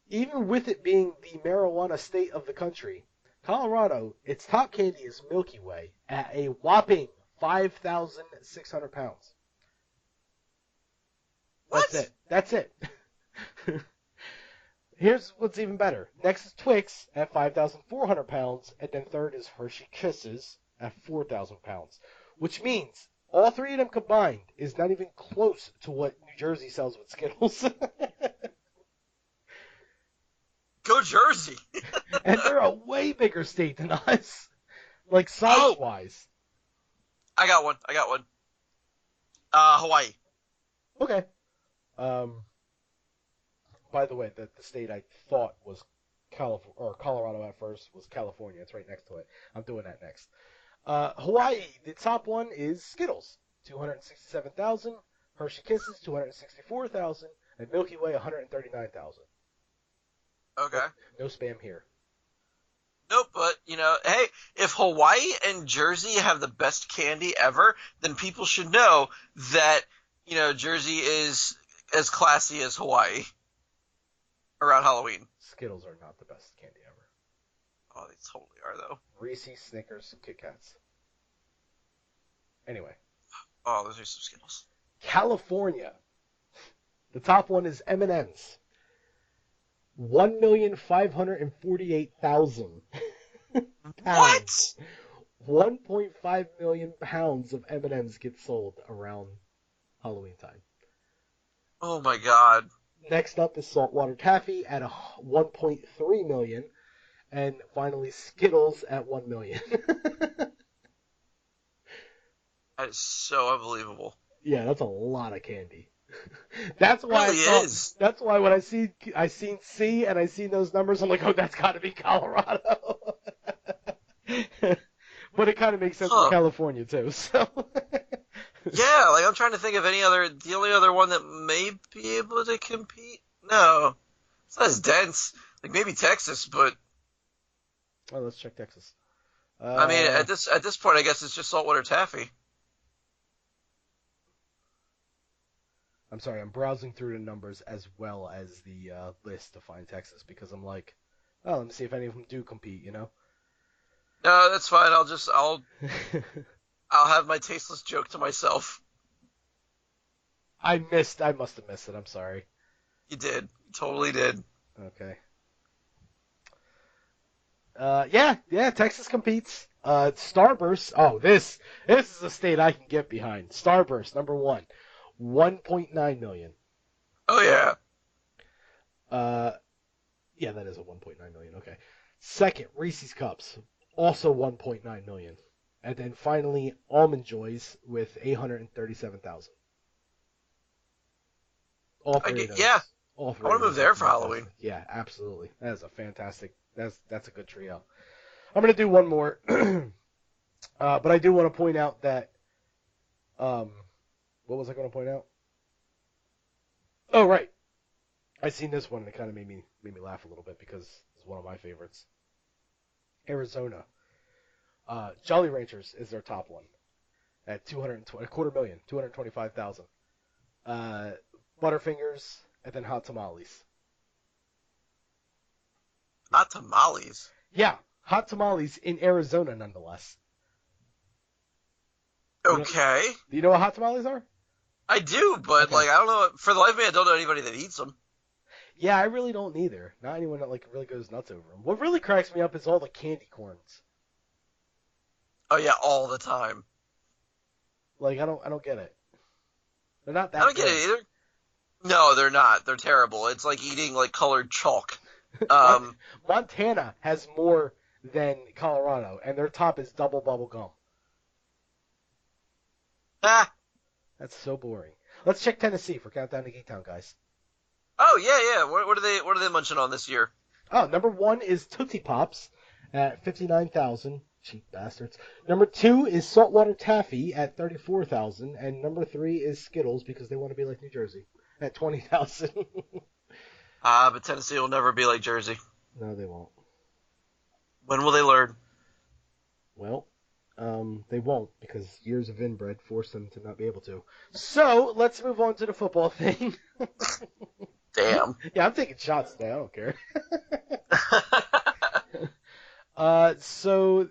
even with it being the marijuana state of the country, Colorado, its top candy is Milky Way at a whopping 5,600 pounds. What? That's it. Here's what's even better. Next is Twix at 5,400 pounds, and then third is Hershey Kisses at 4,000 pounds, which means all three of them combined is not even close to what New Jersey sells with Skittles. Go Jersey! And they're a way bigger state than us. Like, size-wise. I got one. Hawaii. Okay. By the way, the state I thought was Colorado at first was California. It's right next to it. I'm doing that next. Hawaii, the top one is Skittles, 267,000. Hershey Kisses, 264,000. And Milky Way, 139,000. Okay. No spam here. Nope, but, hey, if Hawaii and Jersey have the best candy ever, then people should know that, Jersey is as classy as Hawaii around Halloween. Skittles are not the best candy ever. Oh, they totally are, though. Reese's, Snickers, Kit Kats. Anyway. Oh, those are some Skittles. California. The top one is M&M's. 1,548,000 pounds. What? 1.5 million pounds of M&M's get sold around Halloween time. Oh my god. Next up is saltwater taffy at 1.3 million, and finally Skittles at 1 million. That is so unbelievable. Yeah, that's a lot of candy. That's It why I really thought. is. That's why when I seen C and I seen those numbers, I'm like, oh, that's got to be Colorado. But it kind of makes sense with Huh. California too. So Yeah, like I'm trying to think of the only other one that may be able to compete. No, it's not as dense. Like maybe Texas, but oh, let's check Texas. I mean Uh, at this point, I guess it's just saltwater taffy. I'm sorry, I'm browsing through the numbers as well as the list to find Texas because I'm like, oh, let me see if any of them do compete. No, that's fine. I'll have my tasteless joke to myself. I must have missed it. I'm sorry. You did, you totally did. Okay. Yeah, Texas competes. Starburst. Oh, this is a state I can get behind. Starburst, number one, 1.9 million. Oh yeah, Uh, yeah, that is a 1.9 million. Okay. Second, Reese's Cups, also 1.9 million. And then finally, Almond Joys with 837,000. All three of yeah. those. All I three want of to move those are there for fantastic. Halloween. Yeah, absolutely. That is a fantastic. That's a good trio. I'm gonna do one more, but I do want to point out that what was I going to point out? Oh, right. I seen this one and it kind of made me laugh a little bit because it's one of my favorites. Arizona. Jolly Ranchers is their top one at 220, a quarter million, 225,000. Butterfingers and then Hot Tamales. Not tamales. Yeah, Hot Tamales in Arizona nonetheless. You know, Okay, do you know what Hot Tamales are? I do, but Okay. like I don't know. For the life of me, I don't know anybody that eats them. Yeah, I really don't either. Not anyone that like really goes nuts over them. What really cracks me up is all the candy corns. Oh yeah, all the time. Like I don't get it. They're not I that don't get good. it either. No, they're not. They're terrible. It's like eating like colored chalk. Mon- Um, Montana has more than Colorado, and their top is double bubble gum. ah, That's so boring. Let's check Tennessee for Countdown to Geek Town, guys. oh yeah, yeah. What are they munching on this year? Oh, number one is Tootsie Pops at 59,000. Cheap bastards. Number two is Saltwater Taffy at 34,000, and number three is Skittles because they want to be like New Jersey at 20,000. But Tennessee will never be like Jersey. No, they won't. When will they learn? Well, they won't because years of inbred force them to not be able to. So let's move on to the football thing. Damn. Yeah, I'm taking shots today. I don't care. So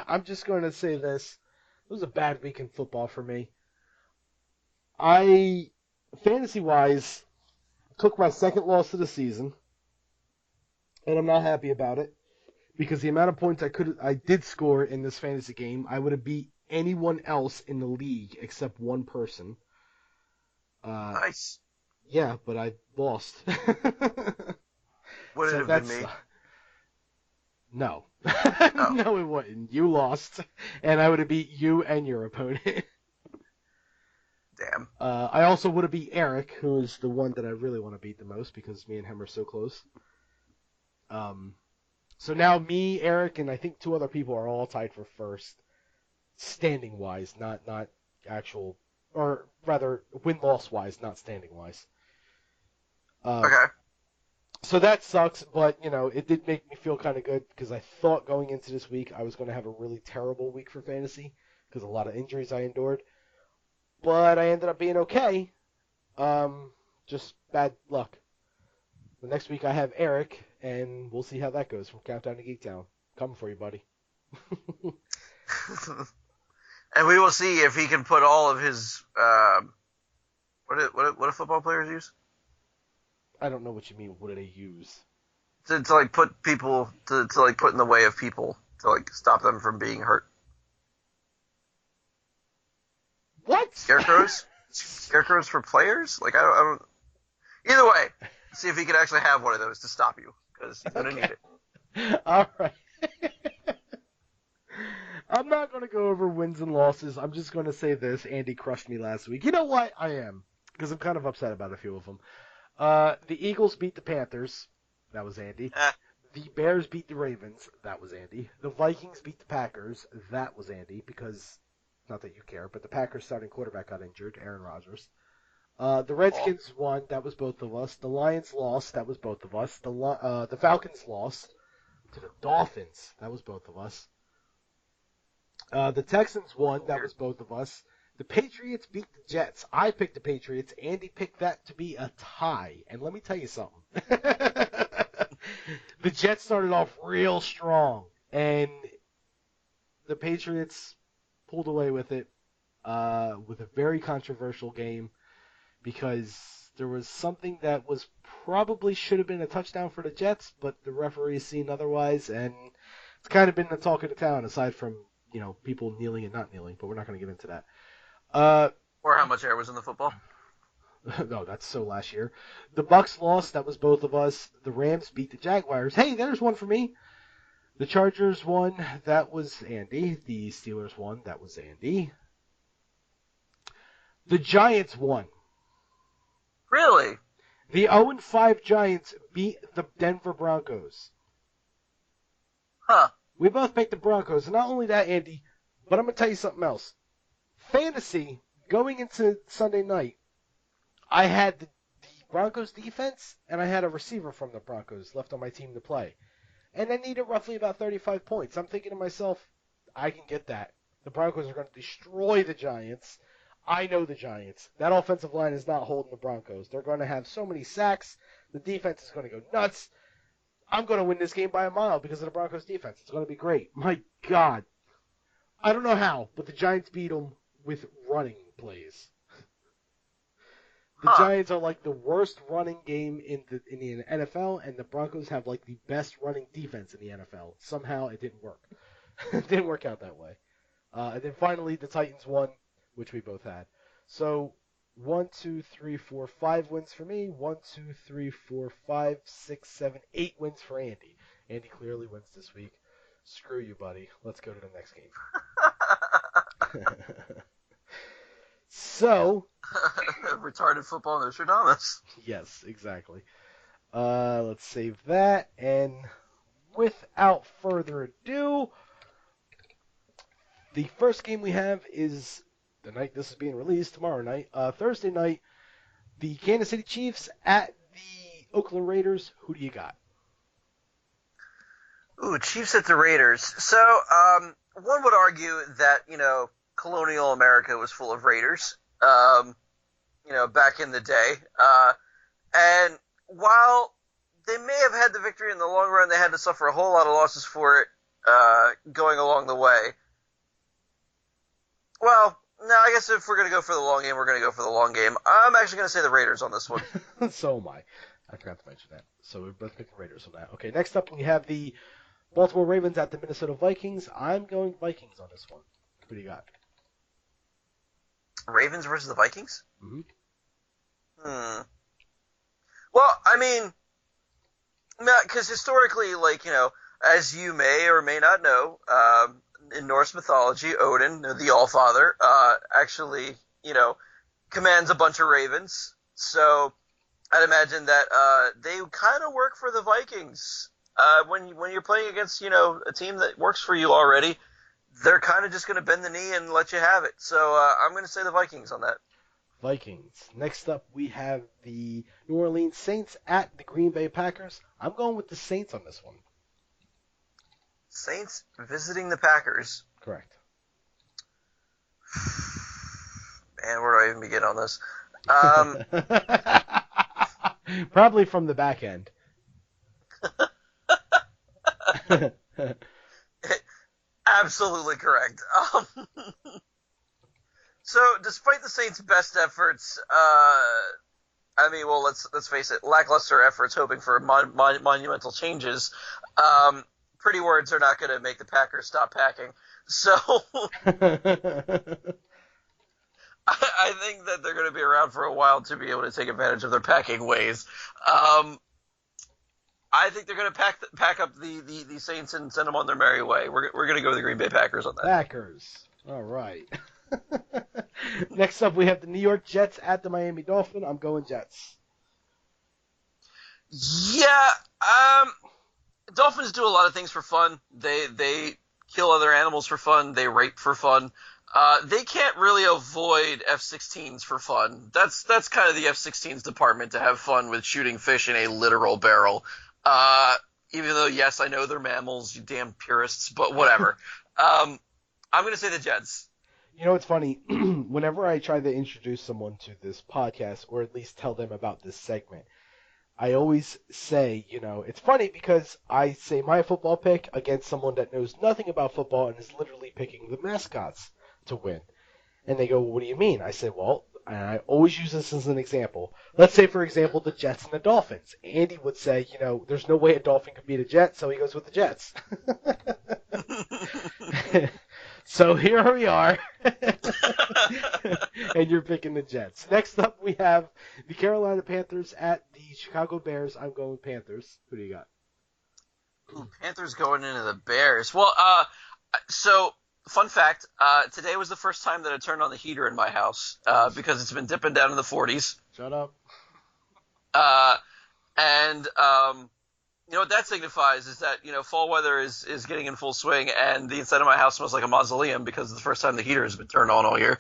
I'm just going to say this. It was a bad week in football for me. I, fantasy-wise, took my second loss of the season, and I'm not happy about it because the amount of points I did score in this fantasy game, I would have beat anyone else in the league except one person. Nice. Yeah, but I lost. Would it So have been that's me? no. Oh, No, it wouldn't. You lost, and I would have beat you and your opponent. damn. I also would have beat Eric, who is the one that I really want to beat the most because me and him are so close. So now me, Eric, and I think two other people are all tied for first, standing wise, not actual, or rather win loss wise, not standing wise. Okay. So that sucks, but it did make me feel kind of good because I thought going into this week I was going to have a really terrible week for fantasy because a lot of injuries I endured, but I ended up being okay. Just bad luck. The next week I have Eric, and we'll see how that goes from Countdown to Geek Town. Coming for you, buddy. And we will see if he can put all of his what do football players use I don't know what you mean. What do they use? to like put people to like put in the way of people to like stop them from being hurt. What? Scarecrows? Scarecrows for players? Like I don't. Either way, see if he can actually have one of those to stop you because he's gonna need it. All right. I'm not going to go over wins and losses. I'm just going to say this. Andy crushed me last week. You know what? I am. because I'm kind of upset about a few of them. The Eagles beat the Panthers. That was Andy. The Bears beat the Ravens. That was Andy. The Vikings beat the Packers. That was Andy, because, not that you care, but the Packers starting quarterback got injured, Aaron Rodgers. The Redskins won. That was both of us. The Lions lost. That was both of us. The Falcons lost to the Dolphins. That was both of us. The Texans won. That was both of us. The Patriots beat the Jets. I picked the Patriots. Andy picked that to be a tie. And let me tell you something. The Jets started off real strong, and the Patriots pulled away with it with a very controversial game because there was something that was probably should have been a touchdown for the Jets, but the referees seen otherwise, and it's kind of been the talk of the town aside from, people kneeling and not kneeling, but we're not going to get into that. Or how much air was in the football. No, that's so last year. The Bucks lost. That was both of us. The Rams beat the Jaguars. Hey, there's one for me. The Chargers won. That was Andy. The Steelers won. That was Andy. The Giants won. Really? The 0-5 Giants beat the Denver Broncos. Huh. We both picked the Broncos. And not only that, Andy, but I'm going to tell you something else. Fantasy, going into Sunday night, I had the Broncos defense, and I had a receiver from the Broncos left on my team to play. And I needed roughly about 35 points. I'm thinking to myself, I can get that. The Broncos are going to destroy the Giants. I know the Giants. That offensive line is not holding the Broncos. They're going to have so many sacks. The defense is going to go nuts. I'm going to win this game by a mile because of the Broncos defense. It's going to be great. My God. I don't know how, but the Giants beat them with running plays. The Giants are like the worst running game in the NFL, and the Broncos have like the best running defense in the NFL. Somehow it didn't work. It didn't work out that way. And then finally the Titans won, which we both had. So 1, 2, 3, 4, 5 wins for me. 1, 2, 3, 4, 5, 6, 7, 8 wins for Andy. Andy clearly wins this week. Screw you, buddy. Let's go to the next game. So, retarded football Nostradamus. Yes, exactly. Let's save that, and without further ado, the first game we have is the night this is being released, tomorrow night, Thursday night, the Kansas City Chiefs at the Oakland Raiders. Who do you got? Ooh, Chiefs at the Raiders. So, one would argue that, colonial America was full of raiders, back in the day. And while they may have had the victory in the long run, they had to suffer a whole lot of losses for it going along the way. Well, no, I guess if we're going to go for the long game, we're going to go for the long game. I'm actually going to say the Raiders on this one. So am I. I forgot to mention that. So we're both picking Raiders on that. Okay, next up we have the Baltimore Ravens at the Minnesota Vikings. I'm going Vikings on this one. What do you got? Ravens versus the Vikings? Mm-hmm. Well, I mean, because historically, as you may or may not know, in Norse mythology, Odin, the Allfather, actually, commands a bunch of ravens. So I'd imagine that they kind of work for the Vikings. When you're playing against, a team that works for you already, they're kind of just going to bend the knee and let you have it. So I'm going to say the Vikings on that. Vikings. Next up, we have the New Orleans Saints at the Green Bay Packers. I'm going with the Saints on this one. Saints visiting the Packers. Correct. Man, where do I even begin on this? Probably from the back end. Absolutely correct. So, despite the Saints' best efforts, let's face it, lackluster efforts hoping for monumental changes, pretty words are not going to make the Packers stop packing. So, I think that they're going to be around for a while to be able to take advantage of their packing ways. I think they're going to pack up the Saints and send them on their merry way. We're going to go with the Green Bay Packers on that. Packers. All right. Next up, we have the New York Jets at the Miami Dolphins. I'm going Jets. Yeah, Dolphins do a lot of things for fun. They kill other animals for fun. They rape for fun. They can't really avoid F-16s for fun. That's kind of the F-16s department to have fun with shooting fish in a literal barrel. Even though, yes, I know they're mammals, you damn purists, but whatever. I'm going to say the Jets. You know, it's funny. Whenever I try to introduce someone to this podcast, or at least tell them about this segment, I always say, it's funny because I say my football pick against someone that knows nothing about football and is literally picking the mascots to win. And they go, well, what do you mean? I say, well, and I always use this as an example. Let's say, for example, the Jets and the Dolphins. Andy would say, there's no way a Dolphin could beat a Jet, so he goes with the Jets. So here we are. And you're picking the Jets. Next up, we have the Carolina Panthers at the Chicago Bears. I'm going Panthers. Who do you got? Ooh, Panthers going into the Bears. Well, so fun fact, today was the first time that I turned on the heater in my house, because it's been dipping down in the 40s. Shut up. And what that signifies is that, fall weather is getting in full swing, and the inside of my house smells like a mausoleum because it's the first time the heater has been turned on all year.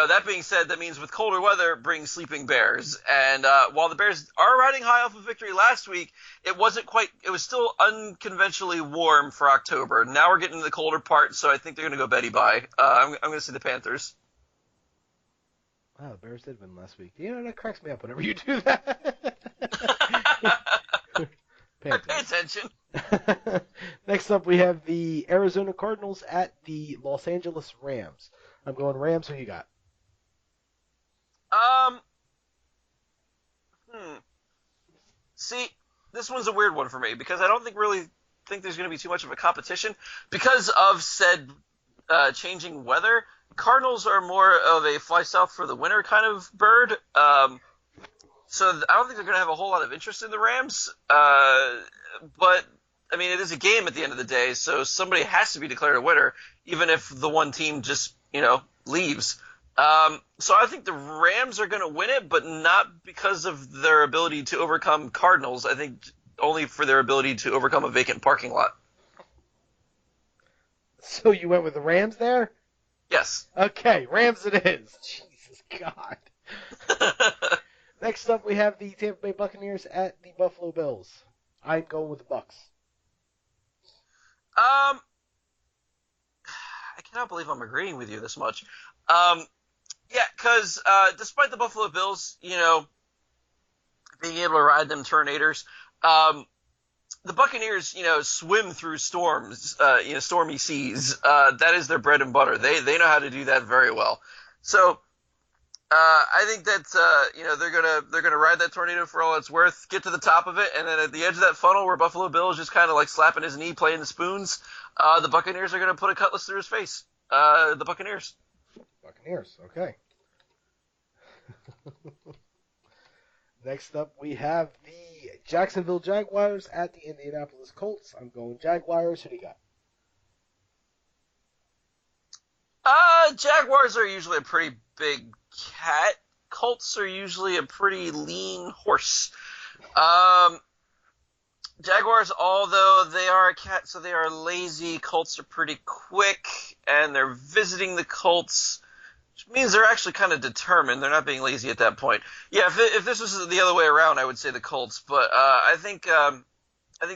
That being said, that means with colder weather brings sleeping bears. And while the Bears are riding high off of victory last week, it was still unconventionally warm for October. Now we're getting to the colder part, so I think they're going to go Betty Bye. I'm going to say the Panthers. Wow, the Bears did win last week. That cracks me up whenever you do that. Pay attention. Next up, we have the Arizona Cardinals at the Los Angeles Rams. I'm going Rams. Who you got? See, this one's a weird one for me because I don't really think there's going to be too much of a competition because of said changing weather. Cardinals are more of a fly south for the winter kind of bird. So I don't think they're going to have a whole lot of interest in the Rams. But I mean, it is a game at the end of the day, so somebody has to be declared a winner, even if the one team just, leaves. So I think the Rams are going to win it, but not because of their ability to overcome Cardinals. I think only for their ability to overcome a vacant parking lot. So you went with the Rams there? Yes. Okay, Rams it is. Jesus God. Next up, we have the Tampa Bay Buccaneers at the Buffalo Bills. I'm going with the Bucs. I cannot believe I'm agreeing with you this much. Because despite the Buffalo Bills, being able to ride them tornadoes, the Buccaneers, swim through storms, stormy seas. That is their bread and butter. They know how to do that very well. So I think that they're gonna ride that tornado for all it's worth, get to the top of it, and then at the edge of that funnel where Buffalo Bill is just kind of like slapping his knee, playing the spoons, the Buccaneers are gonna put a cutlass through his face. The Buccaneers. Buccaneers, okay. Next up, we have the Jacksonville Jaguars at the Indianapolis Colts. I'm going Jaguars. Who do you got? Jaguars are usually a pretty big cat. Colts are usually a pretty lean horse. Jaguars, although they are a cat, so they are lazy. Colts are pretty quick, and they're visiting the Colts, which means they're actually kind of determined. They're not being lazy at that point. Yeah, if this was the other way around, I would say the Colts. But I think the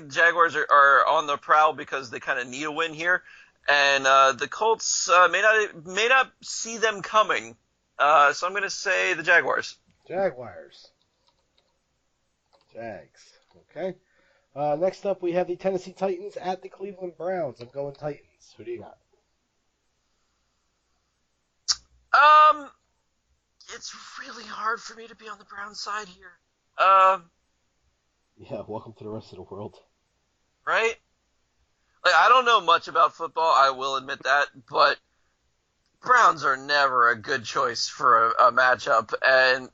Jaguars are on the prowl because they kind of need a win here, and the Colts may not see them coming. So I'm going to say the Jaguars. Jaguars. Jags. Okay. Next up, we have the Tennessee Titans at the Cleveland Browns. I'm going Titans. Who do you got? It's really hard for me to be on the Browns side here. Yeah, welcome to the rest of the world. Right? Like, I don't know much about football, I will admit that, but Browns are never a good choice for a matchup, and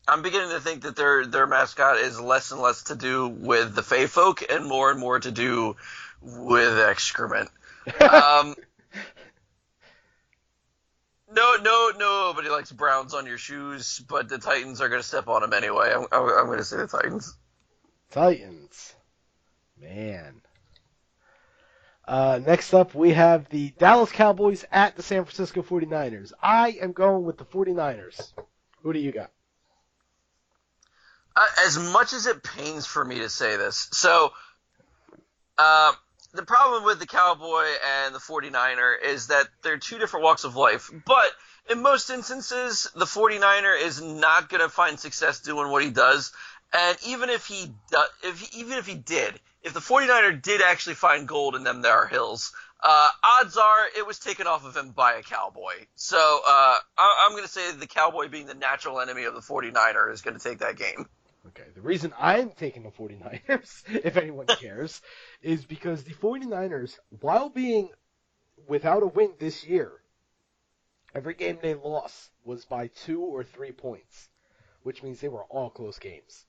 I'm beginning to think that their mascot is less and less to do with the Fey folk and more to do with excrement. Um, nobody likes Browns on your shoes, but the Titans are going to step on them anyway. I'm going to say the Titans. Titans. Man. Next up, we have the Dallas Cowboys at the San Francisco 49ers. I am going with the 49ers. Who do you got? As much as it pains for me to say this, so the problem with the Cowboy and the 49er is that they're two different walks of life. But in most instances, the 49er is not going to find success doing what he does. And even if he if the 49er did actually find gold in them there hills, odds are it was taken off of him by a Cowboy. So I'm going to say the Cowboy, being the natural enemy of the 49er, is going to take that game. Okay, the reason I'm taking the 49ers, if anyone cares, is because the 49ers, while being without a win this year, every game they lost was by 2 or 3 points, which means they were all close games.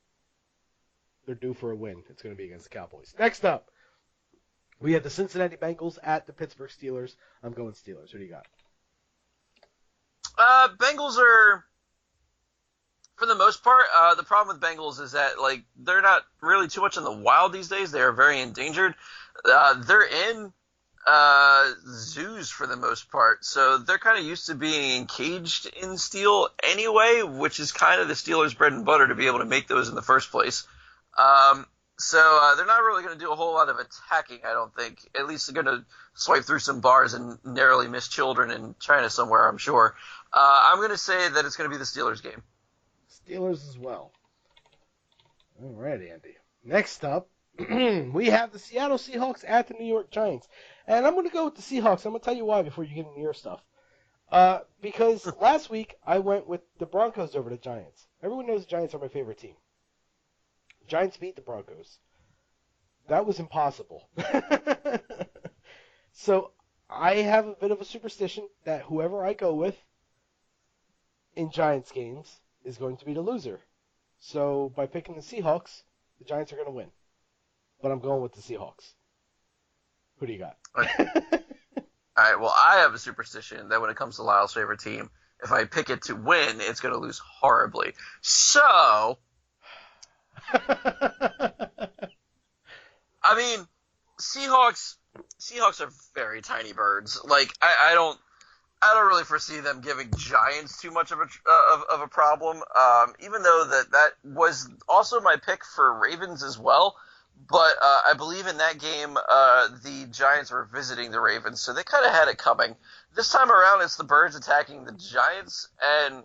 They're due for a win. It's going to be against the Cowboys. Next up, we have the Cincinnati Bengals at the Pittsburgh Steelers. I'm going Steelers. Who do you got? Bengals are, for the most part, the problem with Bengals is that they're not really too much in the wild these days. They are very endangered. They're in zoos for the most part, so they're kind of used to being encaged in steel anyway, which is kind of the Steelers' bread and butter to be able to make those in the first place. So they're not really going to do a whole lot of attacking, I don't think. At least they're going to swipe through some bars and narrowly miss children in China somewhere, I'm sure. I'm going to say that it's going to be the Steelers game. Steelers as well. All right, Andy. Next up, we have the Seattle Seahawks at the New York Giants. And I'm going to go with the Seahawks. I'm going to tell you why before you get into your stuff. Because last week I went with the Broncos over the Giants. Everyone knows the Giants are my favorite team. Giants beat the Broncos. That was impossible. So I have a bit of a superstition that whoever I go with in Giants games is going to be the loser. So by picking the Seahawks, the Giants are going to win. But I'm going with the Seahawks. Who do you got? Okay. All right, well, I have a superstition that when it comes to Lyle's favorite team, if I pick it to win, it's going to lose horribly. So, I mean, Seahawks are very tiny birds. I don't really foresee them giving Giants too much of a problem. Even though that was also my pick for Ravens as well. But I believe in that game, the Giants were visiting the Ravens, so they kind of had it coming. This time around, it's the Birds attacking the Giants, and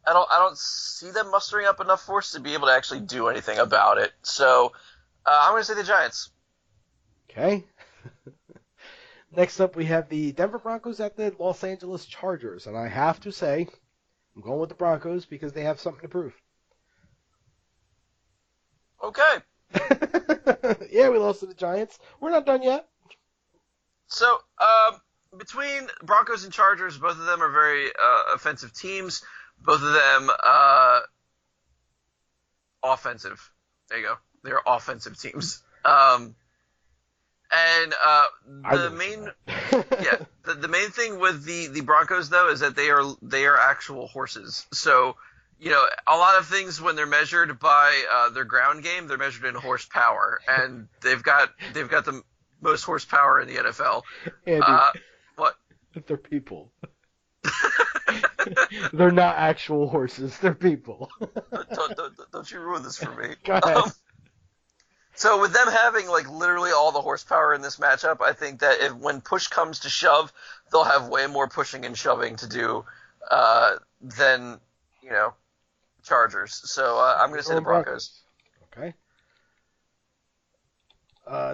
I don't see them mustering up enough force to be able to actually do anything about it. So I'm going to say the Giants. Okay. Next up, we have the Denver Broncos at the Los Angeles Chargers, and I have to say, I'm going with the Broncos because they have something to prove. Okay. Yeah, we lost to the Giants. We're not done yet. So, between Broncos and Chargers, both of them are very offensive teams. Both of them offensive. There you go. They're offensive teams. The main thing with the Broncos though is that they are actual horses. So, a lot of things when they're measured by their ground game, they're measured in horsepower, and they've got the most horsepower in the NFL. Andy, what? They're people. They're not actual horses. They're people. Don't you ruin this for me. Go ahead. So with them having literally all the horsepower in this matchup, I think that when push comes to shove, they'll have way more pushing and shoving to do than Chargers. So I'm going to say the Broncos. Okay.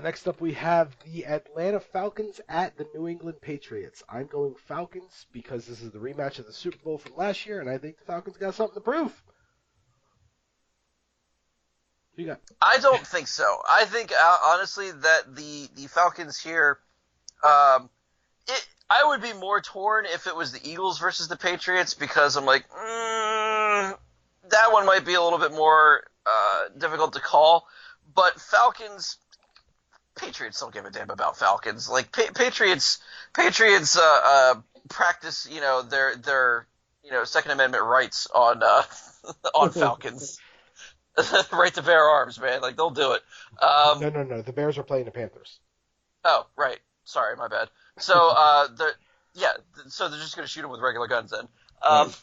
Next up, we have the Atlanta Falcons at the New England Patriots. I'm going Falcons because this is the rematch of the Super Bowl from last year, and I think the Falcons got something to prove. Who you got? I don't think so. I think, honestly, that the Falcons here, I would be more torn if it was the Eagles versus the Patriots because I'm like, that one might be a little bit more difficult to call. But Falcons, Patriots don't give a damn about Falcons. Like Patriots practice, their Second Amendment rights on on Falcons. Right to bear arms, man. Like they'll do it. No. The Bears are playing the Panthers. Oh, right. Sorry, my bad. So, yeah. So they're just gonna shoot them with regular guns then. Right.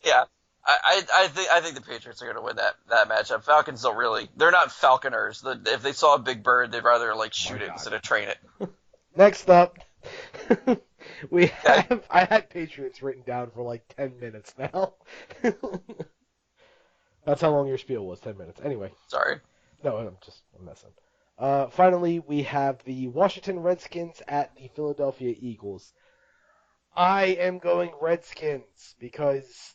Yeah. I think the Patriots are gonna win that matchup. Falcons don't really. They're not falconers. If they saw a big bird, they'd rather like shoot it instead of train it. Next up, I had Patriots written down for like 10 minutes now. That's how long your spiel was, 10 minutes. Anyway. Sorry. No, I'm messing. Finally, we have the Washington Redskins at the Philadelphia Eagles. I am going Redskins because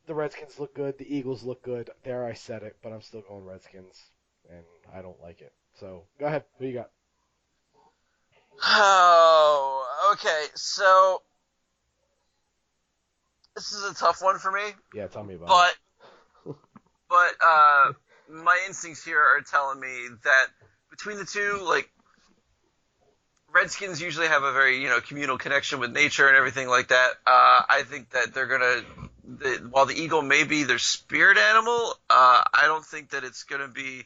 the Redskins look good, the Eagles look good. There, I said it, but I'm still going Redskins, and I don't like it. So, go ahead. Who you got? Oh, okay. So, this is a tough one for me. Yeah, tell me about it. But my instincts here are telling me that between the two, like, Redskins usually have a very, communal connection with nature and everything like that. I think that they're gonna, while the eagle may be their spirit animal, I don't think that it's gonna be,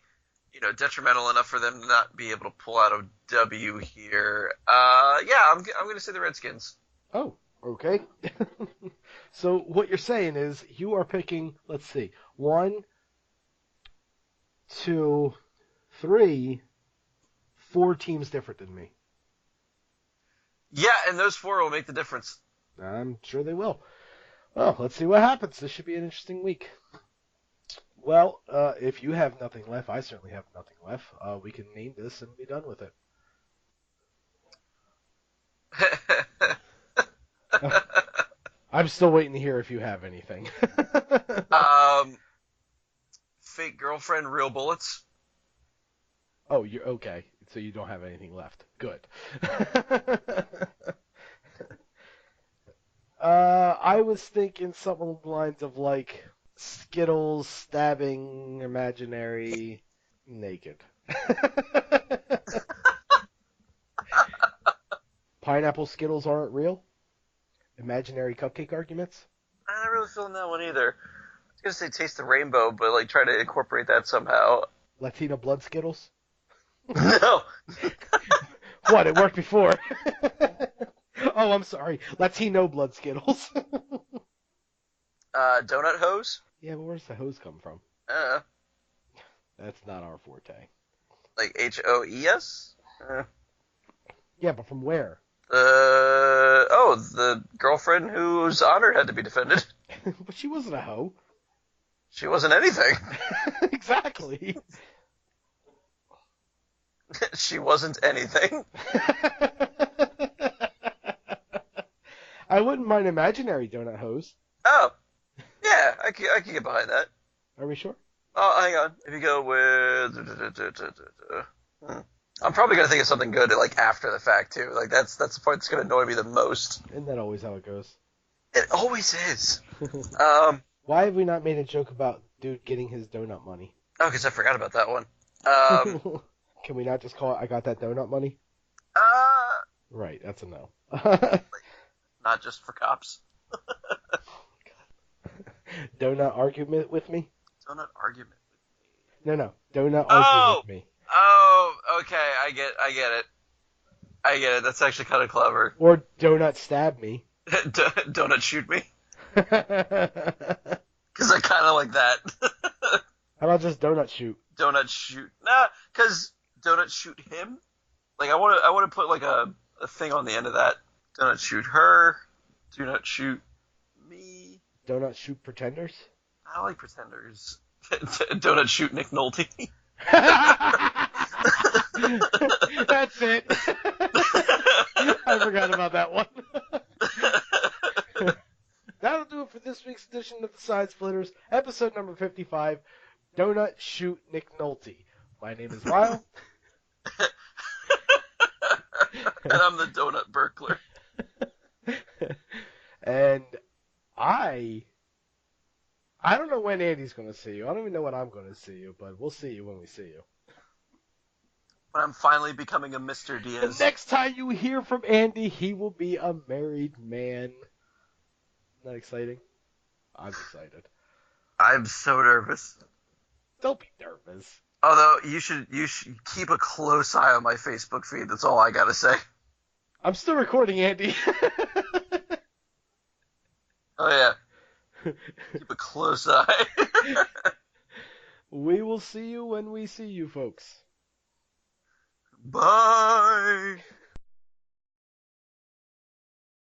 detrimental enough for them to not be able to pull out a W here. Yeah, I'm gonna say the Redskins. Oh, okay. So what you're saying is you are picking, let's see, 1, 2, 3, 4 teams different than me. Yeah, and those 4 will make the difference. I'm sure they will. Well, let's see what happens. This should be an interesting week. Well, if you have nothing left, I certainly have nothing left. We can name this and be done with it. I'm still waiting to hear if you have anything. Fake girlfriend, real bullets. Oh, you're okay. So you don't have anything left. Good. I was thinking something along the lines of like Skittles stabbing imaginary naked. Pineapple Skittles aren't real? Imaginary cupcake arguments? I'm not really feeling that one either. I was gonna say taste the rainbow, but like try to incorporate that somehow. Latina blood Skittles? No. What? It worked before. Oh, I'm sorry. Latino blood Skittles. Donut hose? Yeah, but where's the hose come from? That's not our forte. Like HOES? Yeah, but from where? The girlfriend whose honor had to be defended. But she wasn't a hoe. She wasn't anything. Exactly. She wasn't anything. I wouldn't mind imaginary donut hose. Oh, yeah, I can get behind that. Are we sure? Oh, hang on. If you go with, I'm probably gonna think of something good like after the fact too. Like that's the part that's gonna annoy me the most. Isn't that always how it goes? It always is. Why have we not made a joke about dude getting his donut money? Oh, because I forgot about that one. Can we not just call it I got that donut money? Right, that's a no. Not just for cops. Donut argument with me? Donut argument with No. me. Donut argument with me. Oh, okay, I get it. That's actually kind of clever. Or donut stab me. Donut shoot me. Because I kind of like that. How about just donut shoot? Donut shoot. Nah, because donut shoot him. Like I want to put like a thing on the end of that. Donut shoot her. Do not shoot me. Donut shoot pretenders? I like pretenders. Donut shoot Nick Nolte. That's it. I forgot about that one. That'll do it for this week's edition of the Side Splitters, episode number 55, Donut Shoot Nick Nolte. My name is Lyle. And I'm the Donut Burglar. And I don't know when Andy's going to see you. I don't even know when I'm going to see you, but we'll see you when we see you. When I'm finally becoming a Mr. The Diaz. next time you hear from Andy, he will be a married man. Isn't that exciting? I'm excited. I'm so nervous. Don't be nervous. Although you should keep a close eye on my Facebook feed. That's all I gotta say. I'm still recording, Andy. Oh yeah, keep a close eye. We will see you when we see you, folks. Bye.